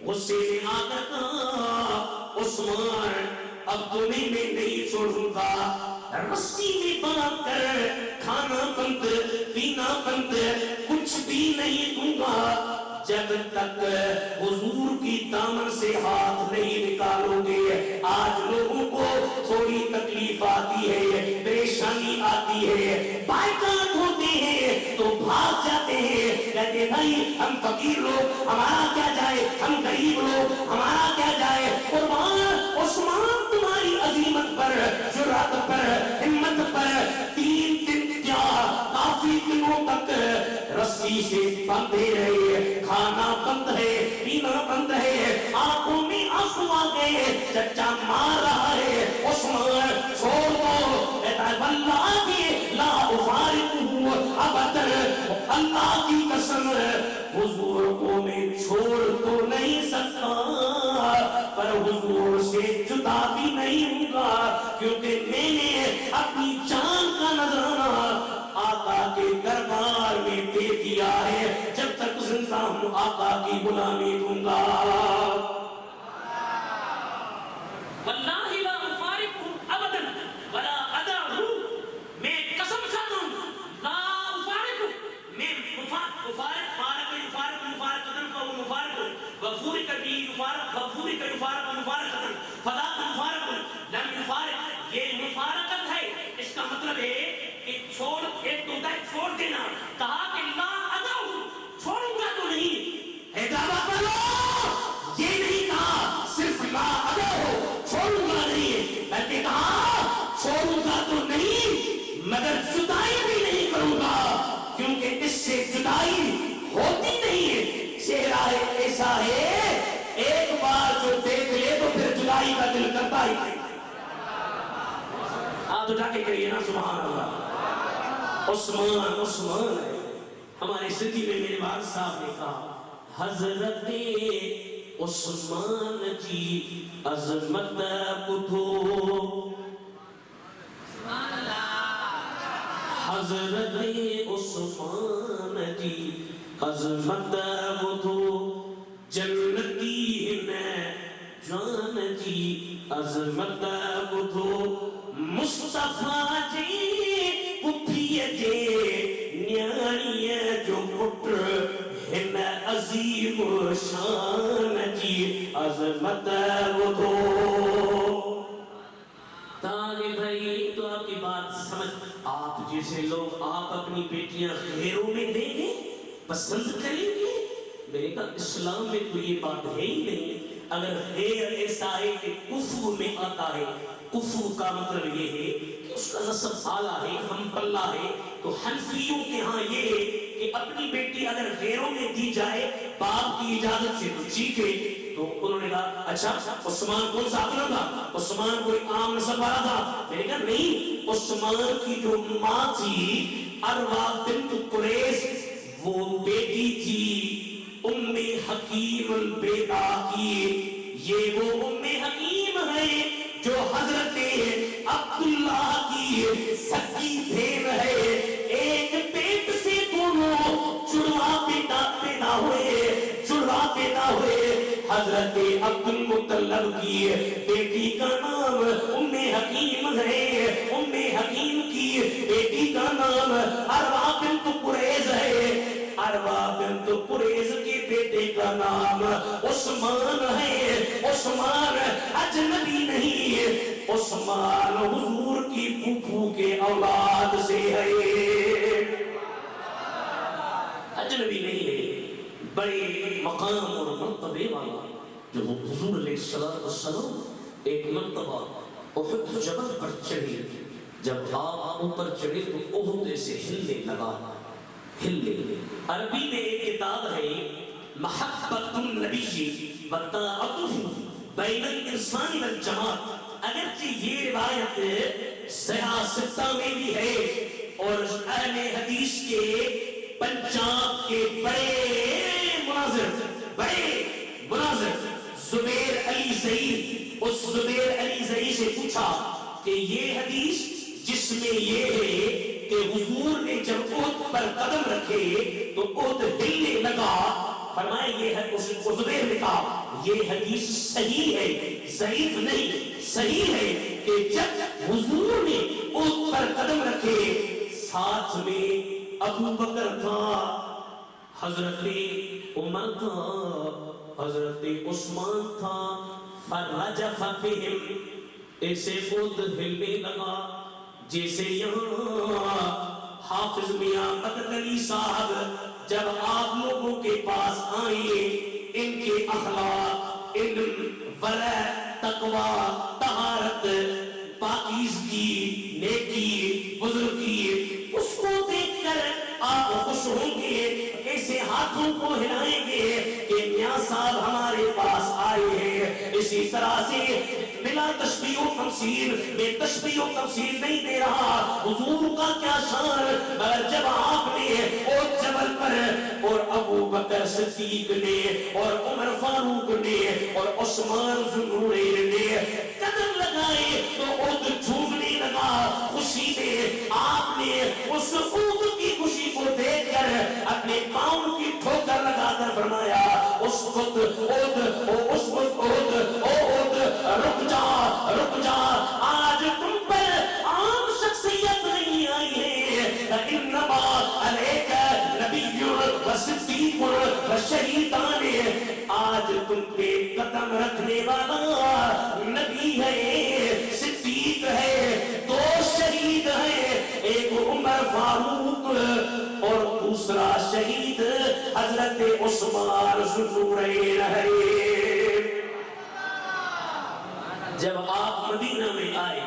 غصے میں آ کر کہا عثمان اب تمہیں میں نہیں چھوڑوں گا. رسی میں باندھ کر کھانا بند پینا بند کچھ بھی نہیں دوں گا جب تک حضور کی دامن سے ہاتھ نہیں نکالو گے. آج لوگوں کو تھوڑی تکلیف آتی ہے پریشانی آتی ہے بائیکاٹ ہوتے ہیں تو بھاگ جاتے ہیں کہتے بھائی ہم فقیر لوگ ہمارا کیا جائے ہم غریب لوگ ہمارا کیا جائے. قربان عثمان تمہاری عظیمت پر جرأت پر ہمت پر 3 دن کیا کافی دنوں تک رسی سے باندھے رہے. کھانا بند ہے پینا بند ہے آنکھوں میں آنسو آ گئے. چچا مار رہا ہے عثمان چھوڑ دو. کہتا ہے واللہ کی لا افارقہ ابدا. اللہ کی قسم حضور کو میں چھوڑ تو نہیں سکتا پر حضور سے جدا بھی نہیں ہوں گا کیونکہ میں نے اپنی جان کا نذرانہ آقا کے دربار میں دے دیا ہے. جب تک زندہ ہوں آقا کی غلامی دوں گا. واللہ لا افارقہ ابدا ولا ادعہ. میں قسم کھاتا ہوں لا افارقہ میں مفارق فارق یفارق مفارقۃ فمفارق وفورق بھی یفارق وفورق یفارق مفارقۃ فلا مفارق لم یفارق. یہ مفارقت ہے. اس کا مطلب ہے کہ چھوڑ ایک ہوتا ہے چھوڑ دینا. کہا کہ لا ادعہ چھوڑوں گا تو نہیں. دعویٰ کرو یہ نہیں کہا صرف لا ادعہ چھوڑوں گا نہیں بلکہ کہا چھوڑوں گا تو نہیں مگر جدائی بھی نہیں کروں گا کیونکہ اس سے جدائی ہوتی نہیں ہے. چہرہ ایسا ہے ایک بار جو دیکھ لے تو پھر جدائی کا دل کرتا ہی نہیں. آپ اٹھا کے کریے نا سبحان اللہ. عثمان عثمان ہے. ہمارے صدی میں میرے والد صاحب نے کہا حضرت عثمان جی عظمت بدھو. حضرت عثمان جی عظمت بدھو جنتی ہے جان جی عظمت بدھو. مصطفیٰ جی پپھی جے نیاڑی جو پٹر ہن عظیم شان جی عظمت بدھو. تاکہ بھائی تو آپ کی بات سمجھ آپ جیسے لوگ آپ اپنی بیٹیاں غیروں میں دیں گے پسند کریں گے. میرے کہا اسلام میں تو یہ بات ہے ہی نہیں. اگر غیر ایسا ہے کہ کفر میں آتا ہے کفر کا مطلب یہ ہے کہ اس کا نسب اعلیٰ ہے ہم پلہ ہے. تو حنفیوں کے ہاں یہ ہے کہ اپنی بیٹی اگر غیروں میں دی جائے باپ کی اجازت سے تو ٹھیک ہے. تو انہوں نے کہا اچھا عثمان کون سا اپنا تھا عثمان کوئی عام نسب والا تھا. میں نے کہا نہیں عثمان کی جو ماں تھی اروا بنت قریش وہ بیٹی تھی ام حکیم البیدا کی. یہ وہ ام حکیم ہے جو حضرت عبداللہ کی سکی بہن ہے. ایک پیٹ سے دونوں جڑوا بیٹا پیدا ہوئے جڑوا پیدا ہوئے. حضرت عبد المطلب کی بیٹی کا نام ام حکیم ہے. ام حکیم کی بیٹی کا نام اروا بنت قریش ہے. اروا بنت قریش کے بیٹے کا نام عثمان ہے. عثمان اجنبی نہیں ہے. عثمان حضور کی پھوپھو کے اولاد سے ہے. اجنبی نہیں ہے. بڑے مقام اور مرتبے والا جو حضور علیہ السلام ایک مرتبہ احد جبل پر چڑھے. جب آپ اوپر چڑھے تو احد سے ہلنے لگا. عربی میں ایک کتاب ہے محبت النبی وطاعتہ بین الانسان والجماعت. اگرچہ یہ روایت صحیح ستہ میں بھی ہے، اور اہل حدیث کے پنجاب کے بڑے مناظر زبیر علی زئی، اس زبیر علی زئی سے پوچھا کہ یہ حدیث جس میں یہ ہے کہ حضور نے جب احد پر قدم رکھے تو احد ہلنے لگا، فرمائے یہ ہے، اس کو زبیر نے کہا یہ حدیث صحیح ہے، ضعیف نہیں، صحیح ہے کہ جب حضور نے احد پر قدم رکھے ساتھ میں ابو بکر تھا، حضرت عمر تھا، حضرت عثمان تھا، فرجف فیہم، ایسے احد ہلنے لگا جیسے یہاں حافظ میاں مدد علی صاحب جب آپ لوگوں کے پاس آئے، ان کے اخلاق، علم، ورع، تقوی، طہارت، پاکیزگی، نیکی، بزرگی، اس کو دیکھ کر آپ خوش ہوں گے، ایسے ہاتھوں کو ہلائیں گے کہ میاں صاحب ہمارے پاس آئے ہیں۔ اسی طرح سے بلا تشبیہ و تمثیل، میں تشبیہ و تمثیل نہیں دے رہا، حضور کا کیا شان، مگر جب آپ نے اور جبل پر اور ابو بکر صدیق نے اور عمر فاروق نے اور عثمان ذوالنورین نے قدم لگائے تو احد جھومنے لگا خوشی میں۔ آپ نے اس احد کی خوشی کو دیکھ کر اپنے پاؤں کی ٹھوکر لگا کر فرمایا اسکت احد، او اسکت احد، او احد رک جا، رک جا، آج تم پر عام شخصیت نہیں آئی ہے، انما علیک نبی و صدیق و شہیدان، آج تم پہ قدم رکھنے والا نبی ہے، صدیق ہے، دو شہید ہیں، ایک عمر فاروق اور دوسرا شہید حضرت عثمان ذوالنورین ہے۔ جب آپ مدینہ میں آئے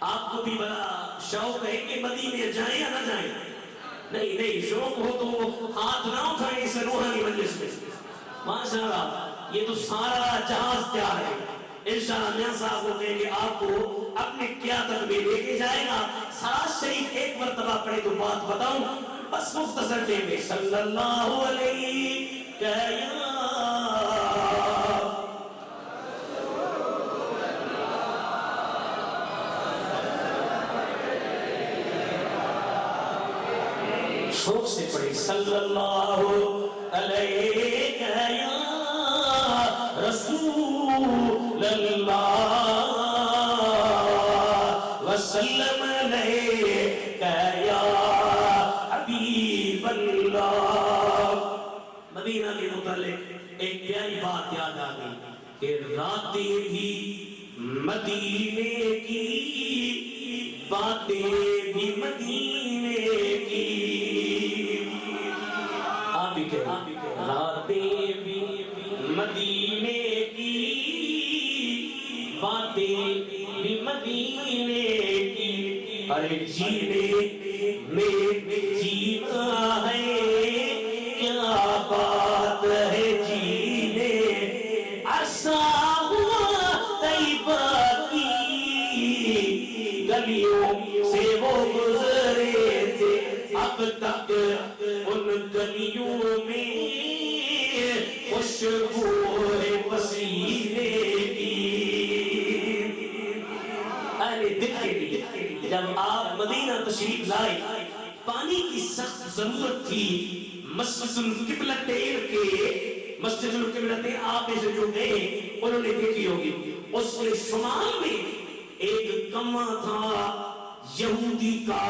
آپ کو بھی بڑا شوق ہے کہ مدینہ جائیں یا نہ جائیں؟ نہیں، شوق ہو تو ہاتھ نہ اٹھائیں اس روحانی مجلس میں۔ ماشاءاللہ یہ تو سارا جہاز تیار ہے، انشاءاللہ میاں صاحب کو کہیں گے آپ کو اپنے قیادت میں لے کے جائے گا۔ سراج شریف ایک مرتبہ پڑھے تو بات بتاؤں، بس مختصر دے میں صلی اللہ علیہ یا شوق سے پڑھے صلی اللہ علیہ یا رسول اللہ وسلم علیہ یا حبیب اللہ۔ مدینہ کے متعلق ایک پیاری بات یاد آ گئی کہ راتیں بھی مدینے کی، باتیں بھی مدینے کی، راتیں بھی مدینے کی، باتیں بھی مدینے کی، ارے جینے میں جینا ہے کیا بات ہے جینے، عرصہ ہوا طیبہ کی گلیوں سے وہ گزرے تھے، اب تک ان گلیوں میں خوشبو ہے پسینے کی۔ اہل دل کے لیے جب آپ مدینہ تشریف لائے پانی کی سخت ضرورت تھی، مسجد القبلتین کے مسجد القبلتین آپ میں سے جو گئے انہوں نے دیکھی ہوگی، اس کے شمال میں ایک کنواں تھا یہودی کا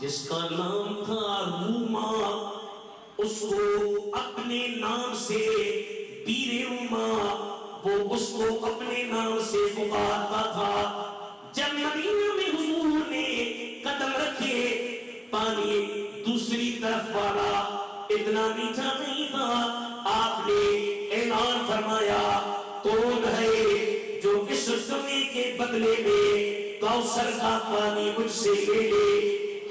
جس کا نام تھا روما، اس کو اپنے نام سے بیر روما، وہ اس کو اپنے نام سے پکارتا تھا۔ جب مدینہ میں حضور نے قدم رکھے پانی دوسری طرف والا اتنا میٹھا نہیں تھا، آپ نے اعلان فرمایا کون ہے جو اس سونے کے بدلے میں کوثر کا پانی مجھ سے لے لے۔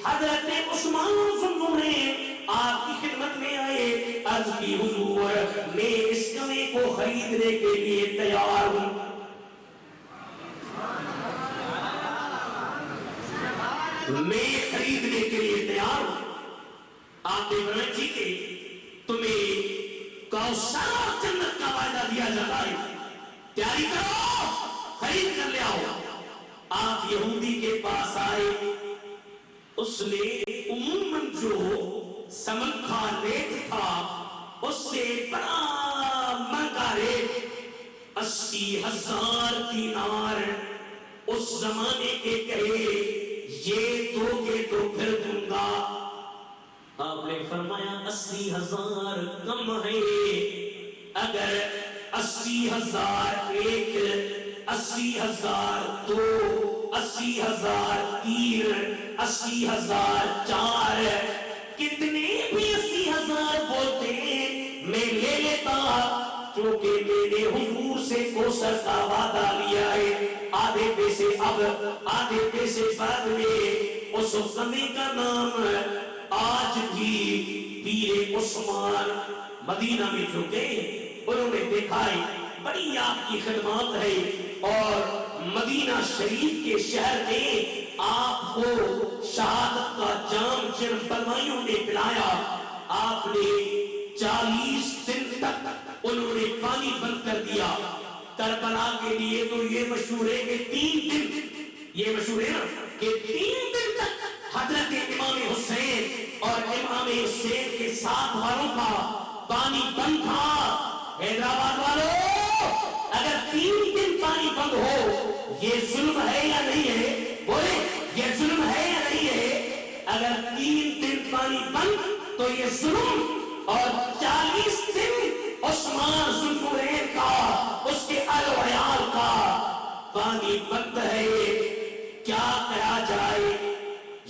حضرت عثمان ذوالنورین آپ کی خدمت میں آئے، عرض کی حضور میں اس کنویں کو خریدنے کے لیے تیار ہوں۔ میں خریدنے کے لیے تیار ہوں۔ آپ نے فرمایا ٹھیک ہے، تمہیں کوثر اور جنت کا وعدہ دیا جاتا ہے، تیاری کرو، خرید کر لے آؤ۔ آپ یہودی کے پاس آئے، اس نے عموماً جو سمن تھا، ریٹ تھا، اس سے بڑا مہنگا ریٹ 80,000 دینار اس زمانے کے کہے، یہ دو گے تو پھر دوں گا۔ آپ نے فرمایا 80,000 کم ہے، اگر 80,000 ایک، 80,000 دو، 80,000 تین، 80,000 چار، کتنے بھی 80,000 بولتے میں لے لیتا، کیونکہ میں نے حضور سے کوثر کا وعدہ لیا ہے، آدھے پیسے اب، آدھے پیسے بعد میں۔ اس زمین کا نام آج بھی پیر عثمان مدینہ میں جو گئے، انہوں نے دیکھا ہے بڑی آپ کی خدمات ہے، اور مدینہ شریف کے شہر میں آپ کو شہادت کا جام جن بلوائیوں نے پلایا، آپ نے 40 دن تک انہوں نے پانی بند کر دیا۔ کربلا کے لیے تو یہ مشہور ہے کہ 3 دن، یہ مشہور ہے نا کہ 3 دن تک حضرت امام حسین اور امام حسین کے ساتھ والوں کا پانی بند تھا۔ حیدرآباد والوں، اگر 3 دن پانی بند ہو، یہ ظلم ہے یا نہیں ہے؟ بولے یہ ظلم ہے یا نہیں ہے؟ اگر 3 دن پانی بند تو یہ ظلم، اور 40 دن عثمان ذوالنورین کا، اس کے اہل و عیال کا پانی بند ہے، کیا کہا جائے؟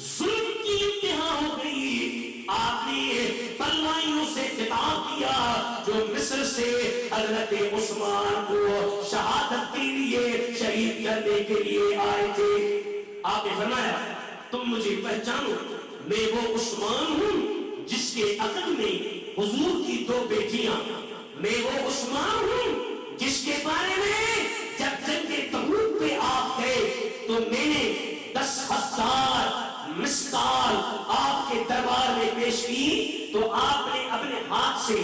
ظلم کی انتہا ہو گئی۔ آپ نے بلوائیوں سے خطاب کیا جو مصر سے حضرت عثمان کو شہادت کے لیے شہید کرنے کے لیے آئے تھے۔ آپ نے فرمایا تم مجھے پہچانو، میں وہ عثمان ہوں جس کے عقد میں حضور کی 2 بیٹیاں، میں وہ عثمان ہوں جس کے بارے میں جب جنگ تبوک پہ آپ گئے تو میں نے 10,000 مسکال آپ کے دربار میں پیش کی، تو آپ نے اپنے ہاتھ سے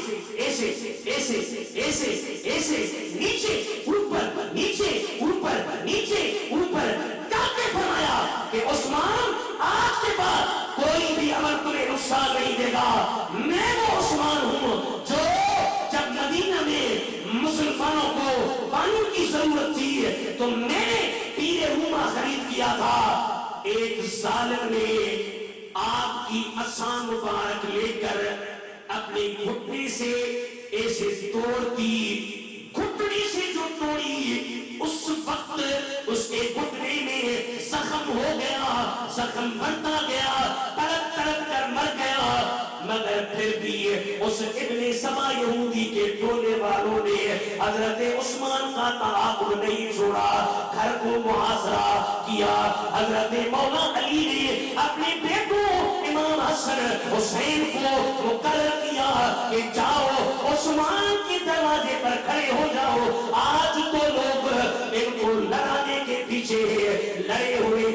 ایسے ایسے ایسے ایسے نیچے اوپر، نیچے اوپر، نیچے اوپر کہتے فرمایا کہ عثمان آج کے بعد کوئی بھی عمل تمہیں نقصان نہیں دے گا۔ میں وہ عثمان ہوں جو جب مدینہ میں مسلمانوں کو پانی کی ضرورت تھی تو میں نے پیر روما خرید کیا تھا۔ ایک ظالم نے آپ کی عصا مبارک لے کر اپنے گھٹنے سے ایسے توڑ دی، گھٹنے سے جو توڑی اس وقت اس کے گھٹنے میں زخم ہو گیا، زخم بڑھتا گیا، تڑپ تڑپ کر مر گیا، مگر پھر بھی اس ابن سبا یہودی کے ٹولے والوں نے حضرت عثمان کا تعاقب نہیں چھوڑا، گھر کو محاصرہ کیا۔ حضرت مولا علی نے اپنے بیٹوں امام حسن حسین کو مقرر کیا کہ جاؤ عثمان کے دروازے پر کھڑے ہو جاؤ۔ آج تو لوگ ان کو لڑانے کے پیچھے لڑے ہوئے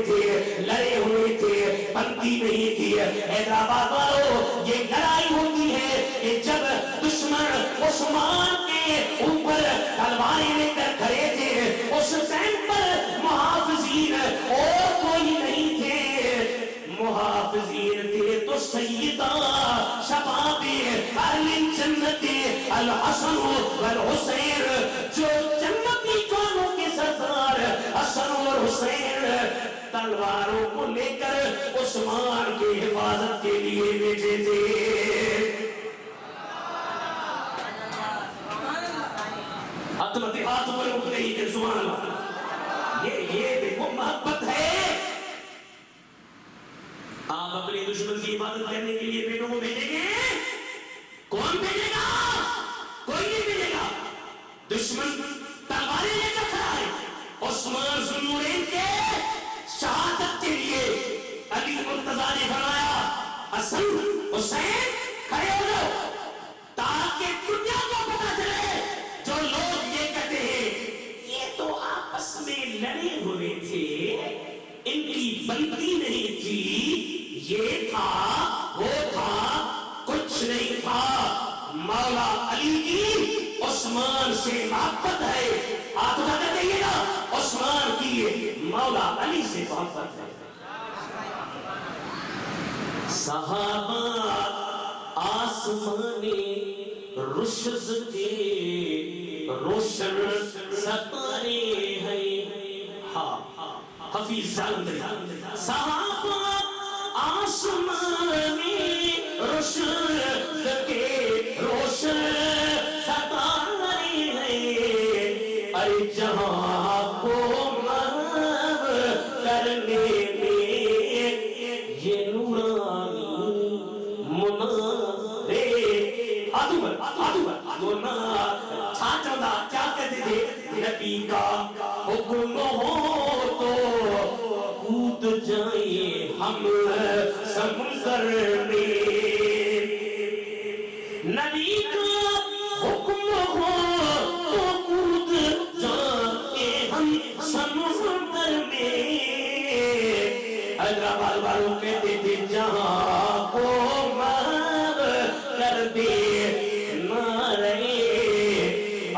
تھے، بنتی نہیں تھی۔ حیدرآباد والوں، یہ لڑائی ہوتی ہے کہ جب دشمن عثمان کے اوپر تلواریں لے کر کھڑے تھے، اس ٹائم پر محافظین اور کوئی نہیں تھے، محافظین تھے تو سیدہ شباب اہل جنت الحسن والحسین، جو جنتی جوانوں کے سردار حسن اور حسین تلواروں کو لے کر عثمان کی حفاظت کے لیے بیٹھے تھے۔ ہاتھ پر اٹھ گئی کہ سبحان اللہ، یہ دیکھو محبت ہے۔ آپ اپنے دشمن کی عبادت کرنے کے لیے بیٹوں کو بھیجیں گے؟ کون بھیجے گا؟ کوئی نہیں بھیجے گا۔ دشمن تلواریں لے کر کھڑا ہے۔ عثمان ذوالنورین کے شہادت کے لیے علی مرتضیٰ نے فرمایا حسن حسین کھڑے ہو جاؤ، تاکہ دنیا کو پتا چلے جو لوگ یہ کہتے ہیں یہ تو آپس میں لڑے ہوئے تھے، ان کی بنتی نہیں تھی، یہ تھا وہ تھا کچھ نہیں تھا. مولا علی کی عثمان سے محبت ہے. ہاتھ اٹھا کر کہیے گا عثمان کی مولا علی سے محبت ہے. صحابہ آسمان رشد کے روشن ستارے ہیں. ہاں حفیظ صحابہ آسمان رشد کے روشن ستارے ہیں. ارے جہاں کو محو کرنے میں یہ نورانی منارے کیا کہتے تھے نبی کا حکم ہو تو کود جائیں ہم سمندر میں. نبی کا حکم ہو تو کود جائیں ہم سمندر میں. حیدرآباد والوں کہتے تھے جہاں کو محو کر دے نعرہ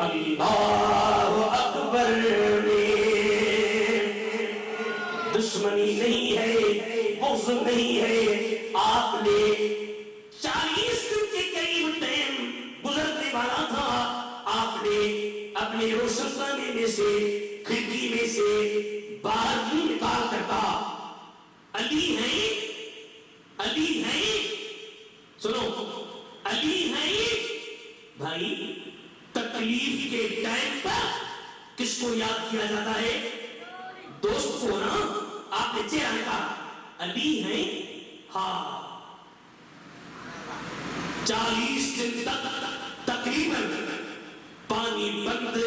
اللہ اکبر میں. دشمنی نہیں ہے بغض نہیں ہے. آپ نے 40 دن کے قریب ٹائم گزرنے والا تھا. آپ نے اپنے روشن خانے میں سے کھڑکی میں سے باہر نکال کر کہا علی ہیں علی ہیں. سنو علی ہیں بھائی. تکلیف کے ٹائم پر کس کو یاد کیا جاتا ہے؟ دوست کو نا. آپ نے چہرہ کہا علی ہیں. ہاں 40 دن تک تقریباً پانی بند.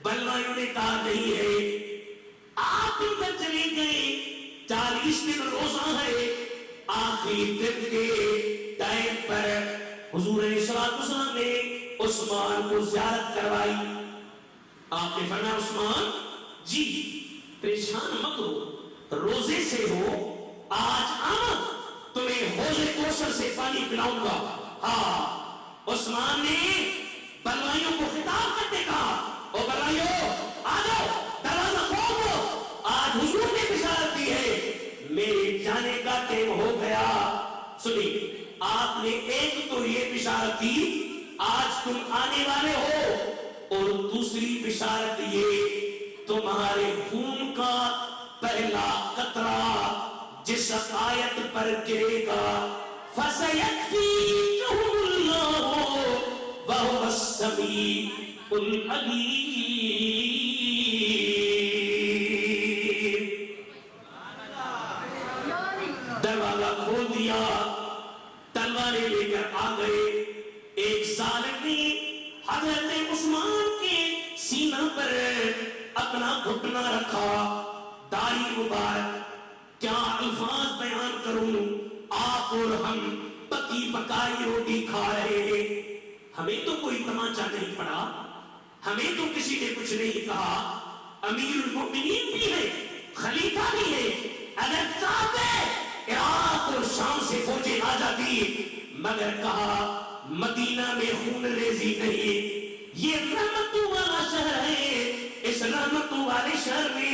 بلوائیوں نے کہا نہیں ہے. آپ ان پر چلے گئے. 40 دن روزہ ہے. آخری دن کے ٹائم پر حضور علیہ السلام نے عثمان کو زیارت کروائی. آپ نے فرمایا عثمان جی پریشان مت ہو, روزے سے ہو, آج آمد تمہیں حوض کوثر سے پانی پلاؤں گا. ہاں عثمان نے بلوائیوں کو خطاب کرتے کہا او بلوائیوں آ جاؤ, دروازہ کھول دو. آج حضور نے بشارت دی ہے میرے جانے کا ٹائم ہو گیا. سنی آپ نے ایک تو یہ بشارت دی آج تم آنے والے ہو, اور دوسری بشارت یہ تمہارے خون کا پہلا قطرہ جس آیت پر گرے گا فَسَيَكْفِيكَهُمُ اللَّهُ وَهُوَ السَّمِيعُ الْعَلِيمُ. دروازہ کھول دیا, تلواریں لے کر آ گئے. ایک ظالم نے حضرت عثمان کے سینہ پر اپنا گھٹنا رکھا. داڑھی مبارک, کیا الفاظ بیان کروں. آپ اور ہم پکی پکائی روٹی کھا رہے ہیں. ہمیں تو کوئی تماچا نہیں پڑا, ہمیں تو کسی نے کچھ نہیں کہا. امیر المؤمنین بھی ہے, خلیفہ بھی ہے. اگر چاہتے عراق اور شام سے فوجیں آ جاتی, مگر کہا مدینہ میں خون ریزی نہیں. یہ رحمتوں والا شہر ہے, اس رحمتوں والے شہر میں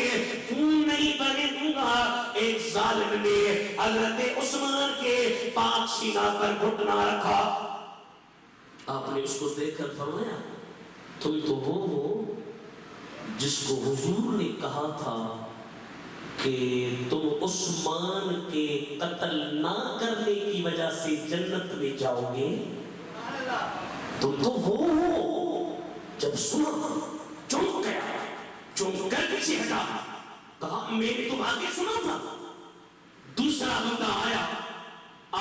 خون نہیں بنے دوں گا. ایک ظالم نے حضرت عثمان کے پاک سینہ پر گھٹنا رکھا. آپ نے اس کو دیکھ کر فرمایا تم تو وہ ہو جس کو حضور نے کہا تھا کہ تم عثمان کے قتل نہ کرنے کی وجہ سے جنت میں جاؤ گے. تم تو وہ ہو. جب سنا چونک گیا, چونک کر پیچھے ہٹا, کہا میں نے تم آگے سنا تھا. دوسرا بندہ آیا,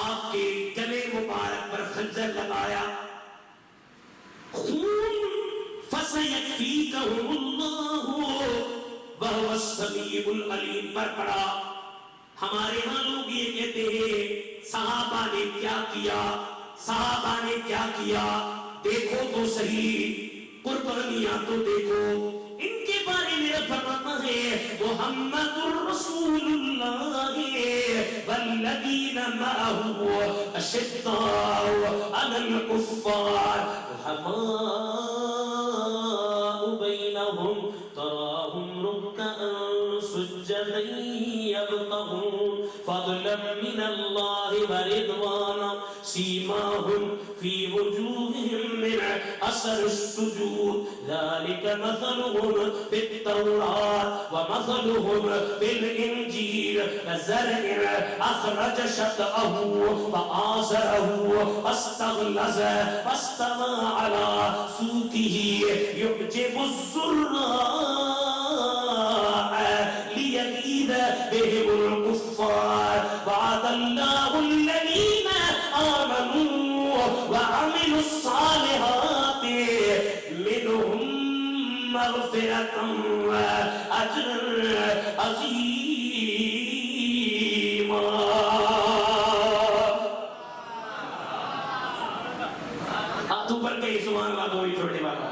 آپ کے گلے مبارک پر خنجر لگایا. خون فَسَيَكْفِيكَهُمُ اللَّهُ وَهُوَ السَّمِيعُ الْعَلِيمُ پر پڑا. ہمارے ہاں لوگ یہ کہتے ہیں صحابہ نے کیا کیا, صحابہ نے کیا کیا. دیکھو تو صحیح, قربانیاں تو دیکھو. ان کے بارے میں فرماتا ہے محمد الرسول اللہ والذین معه اشداء علی الکفار رحماء بینہم تراہم رکعا سجدا یبتغون فضلا من اللہ ورضوانا سیماہم فی وجوہہم من اثر السجود ذلك مثلهم في التوراة ومثلهم في الإنجيل كزرع أخرج شطأه فآزره فاستغلظ فاستوى على سوقه يعجب الزراع ليغيظ بهم الكفار وعد الله الذين آمنوا وعملوا الصالحات منهم مغفرة وأجرا عظيما. تو پر کئی زبان والوں ہی چھوٹے والوں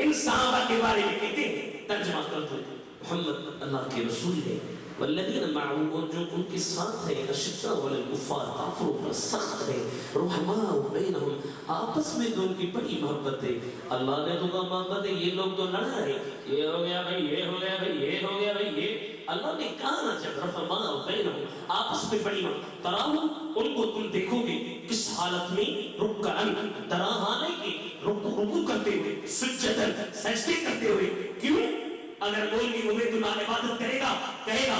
ان صحابہ کے بارے میں کہتے ہیں ترجمہ کرتے ہیں محمد اللہ کے رسول ہے والذین معه اور جو ان کے ساتھ ہیں اشداء علی الکفار کافروں پر سخت ہے رحماء بینہم آپس میں تو ان کی بڑی محبت ہے. اللہ نے تو کہا محبت ہے یہ لوگ تو لڑ رہے یہ ہو گیا بھائی یہ ہو گیا بھائی یہ ہو گیا بھائی یہ اللہ نے کہا نا جب رحماء بینہم آپس میں بڑی محبت تراہم ان کو تم دیکھو گے کس حالت میں رکعن تراہانے کی رکوع کرتے ہوئے سجدن سجدے کرتے ہوئے. کیوں؟ اگر مولوی عبید اللہ عبادت کرے گا کہے گا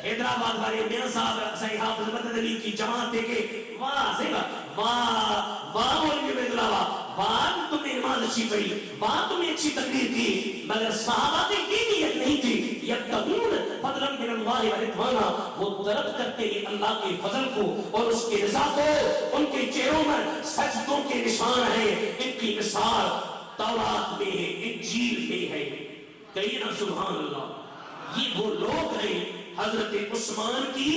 حیدرآباد والے میاں صاحب صحیح حافظ مدد علی کی جماعت دیکھے واہ سے گا واہ مولوی عبید اللہ واہ تم نے نماز اچھی پڑھی واہ تم نے اچھی تقریر کی مگر صحابہ کی نیت نہیں تھی یبتغون فضلا من اللہ ورضوانا وہ طلب کرتے ہیں اللہ کے فضل کو اور اس کی رضا کو. ان کے چہروں میں سجدوں کے نشان ہیں. ان کی مثال تورات میں ہے انجیل میں ہے. کہیے نا سبحان اللہ. یہ وہ لوگ ہیں حضرت عثمان کی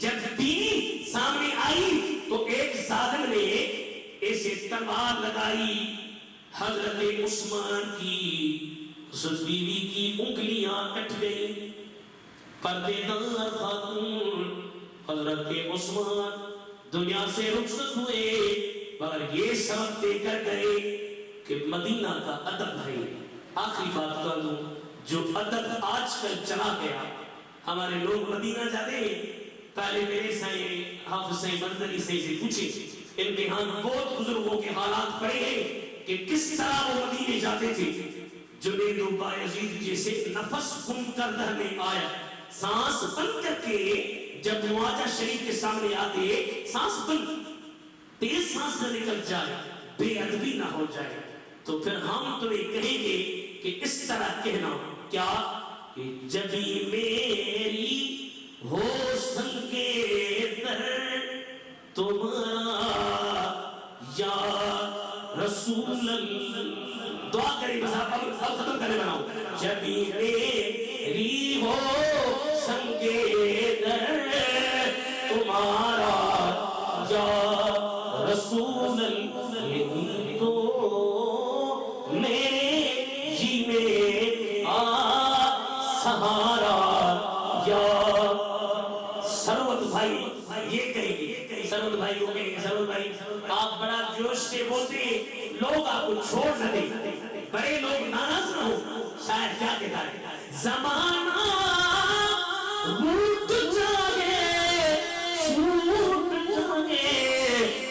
جب بیوی سامنے آئی تو ایک ظالم نے ایسے تلوار لگائی حضرت عثمان کی اس بیوی کی انگلیاں کٹ گئی. پردے دار خاتون حضرت عثمان دنیا سے رخصت ہوئے مگر یہ سبق دے کر گئے کہ مدینہ کا ادب ہے. آخری بات کر دوں جو ادب آج کل چلا گیا ہمارے لوگ مدینہ جاتے ہیں پہلے میرے سائیں حافظ سائیں مندری سے پوچھے ان کے ہاں بہت بزرگوں کے حالات پڑے ہیں کہ کس طرح وہ مدینے جاتے تھے. جنید و بایزید جیسے نفس گم کر رہنے آیا سانس بند کر کے جب مواجہ شریف کے سامنے آتے سانس بند تیز سانس نہ نکل جائے بے ادبی نہ ہو جائے تو پھر ہم تمہیں کہیں گے کہ اس طرح کہنا کیا کہ جبھی میری ہو سنگے در تمہارا یا رسول اللہ. دعا کریں بس اب ختم کرنے بناؤ. جبھی میری ہو سنگے در تمہارا یا رسول اللہ یہی تو میرے جینے سہارا یا سرود بھائی یہ کہیں گے سرود بھائی ہو گئے سرود بھائی آپ بڑا جوش سے بولتے لوگ آپ کو چھوڑ نہ دیں بڑے لوگ ناراض نہ ہو. شاید کیا کہتا ہے زمانہ روٹ جاگے چھوٹ جاگے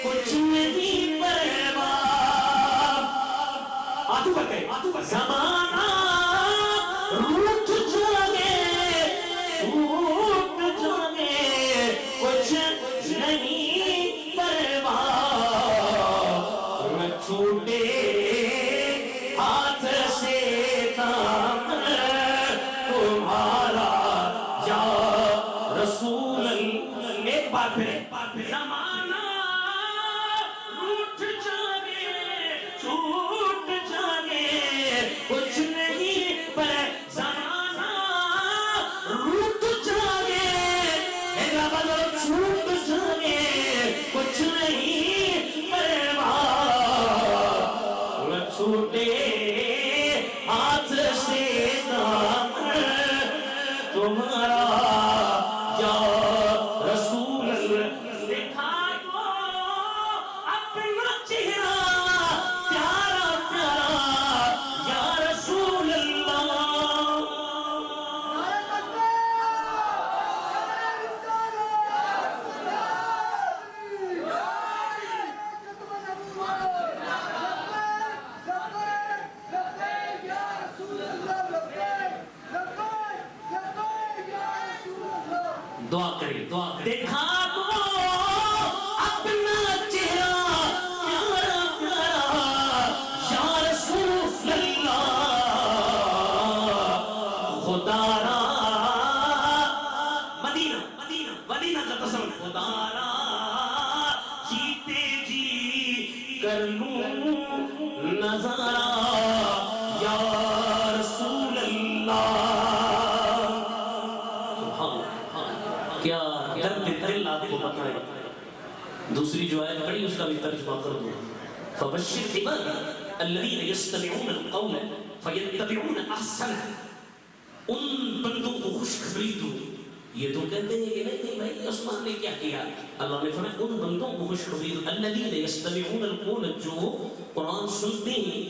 کچھ نہیں پرواہ. آتو پر گئے زمانہ روٹ جاگے چھوٹ جاگے کچھ نہیں پرواہ. میں چھوٹے ہاتھ سے دامن تمہارا یا رسول اللہ. ایک بار پھر زمانہ روٹ جاگے چھوٹ جاگے کچھ نہیں پر زمانہ روٹ جاگے حیدرآباد چھوٹ جاگے کچھ نہیں پرواہ. چھوٹے ہاتھ سے دامن تمہارا یا دعا کریں دیکھا تو اپنا چہرہ پیارا پیارا یا رسول اللہ خدا را مدینہ کا قسم خدا را جیتے جی کر لوں نظارہ یا رسول اللہ کیا دل آپ کو پتہ ہے دوسری جو آیت پڑھی اس کا بھی ترجمہ کر دو فبشر عبادی الذین یستمعون القول فیتبعون احسنہ ان بندوں کو خوشخبری دو یہ تو کہتے ہیں کہ نہیں بھائی عثمان نے کیا کیا اللہ نے فرمایا ان بندوں کو خوشخبری دو الذین یستمعون القول جو قرآن سنتے ہیں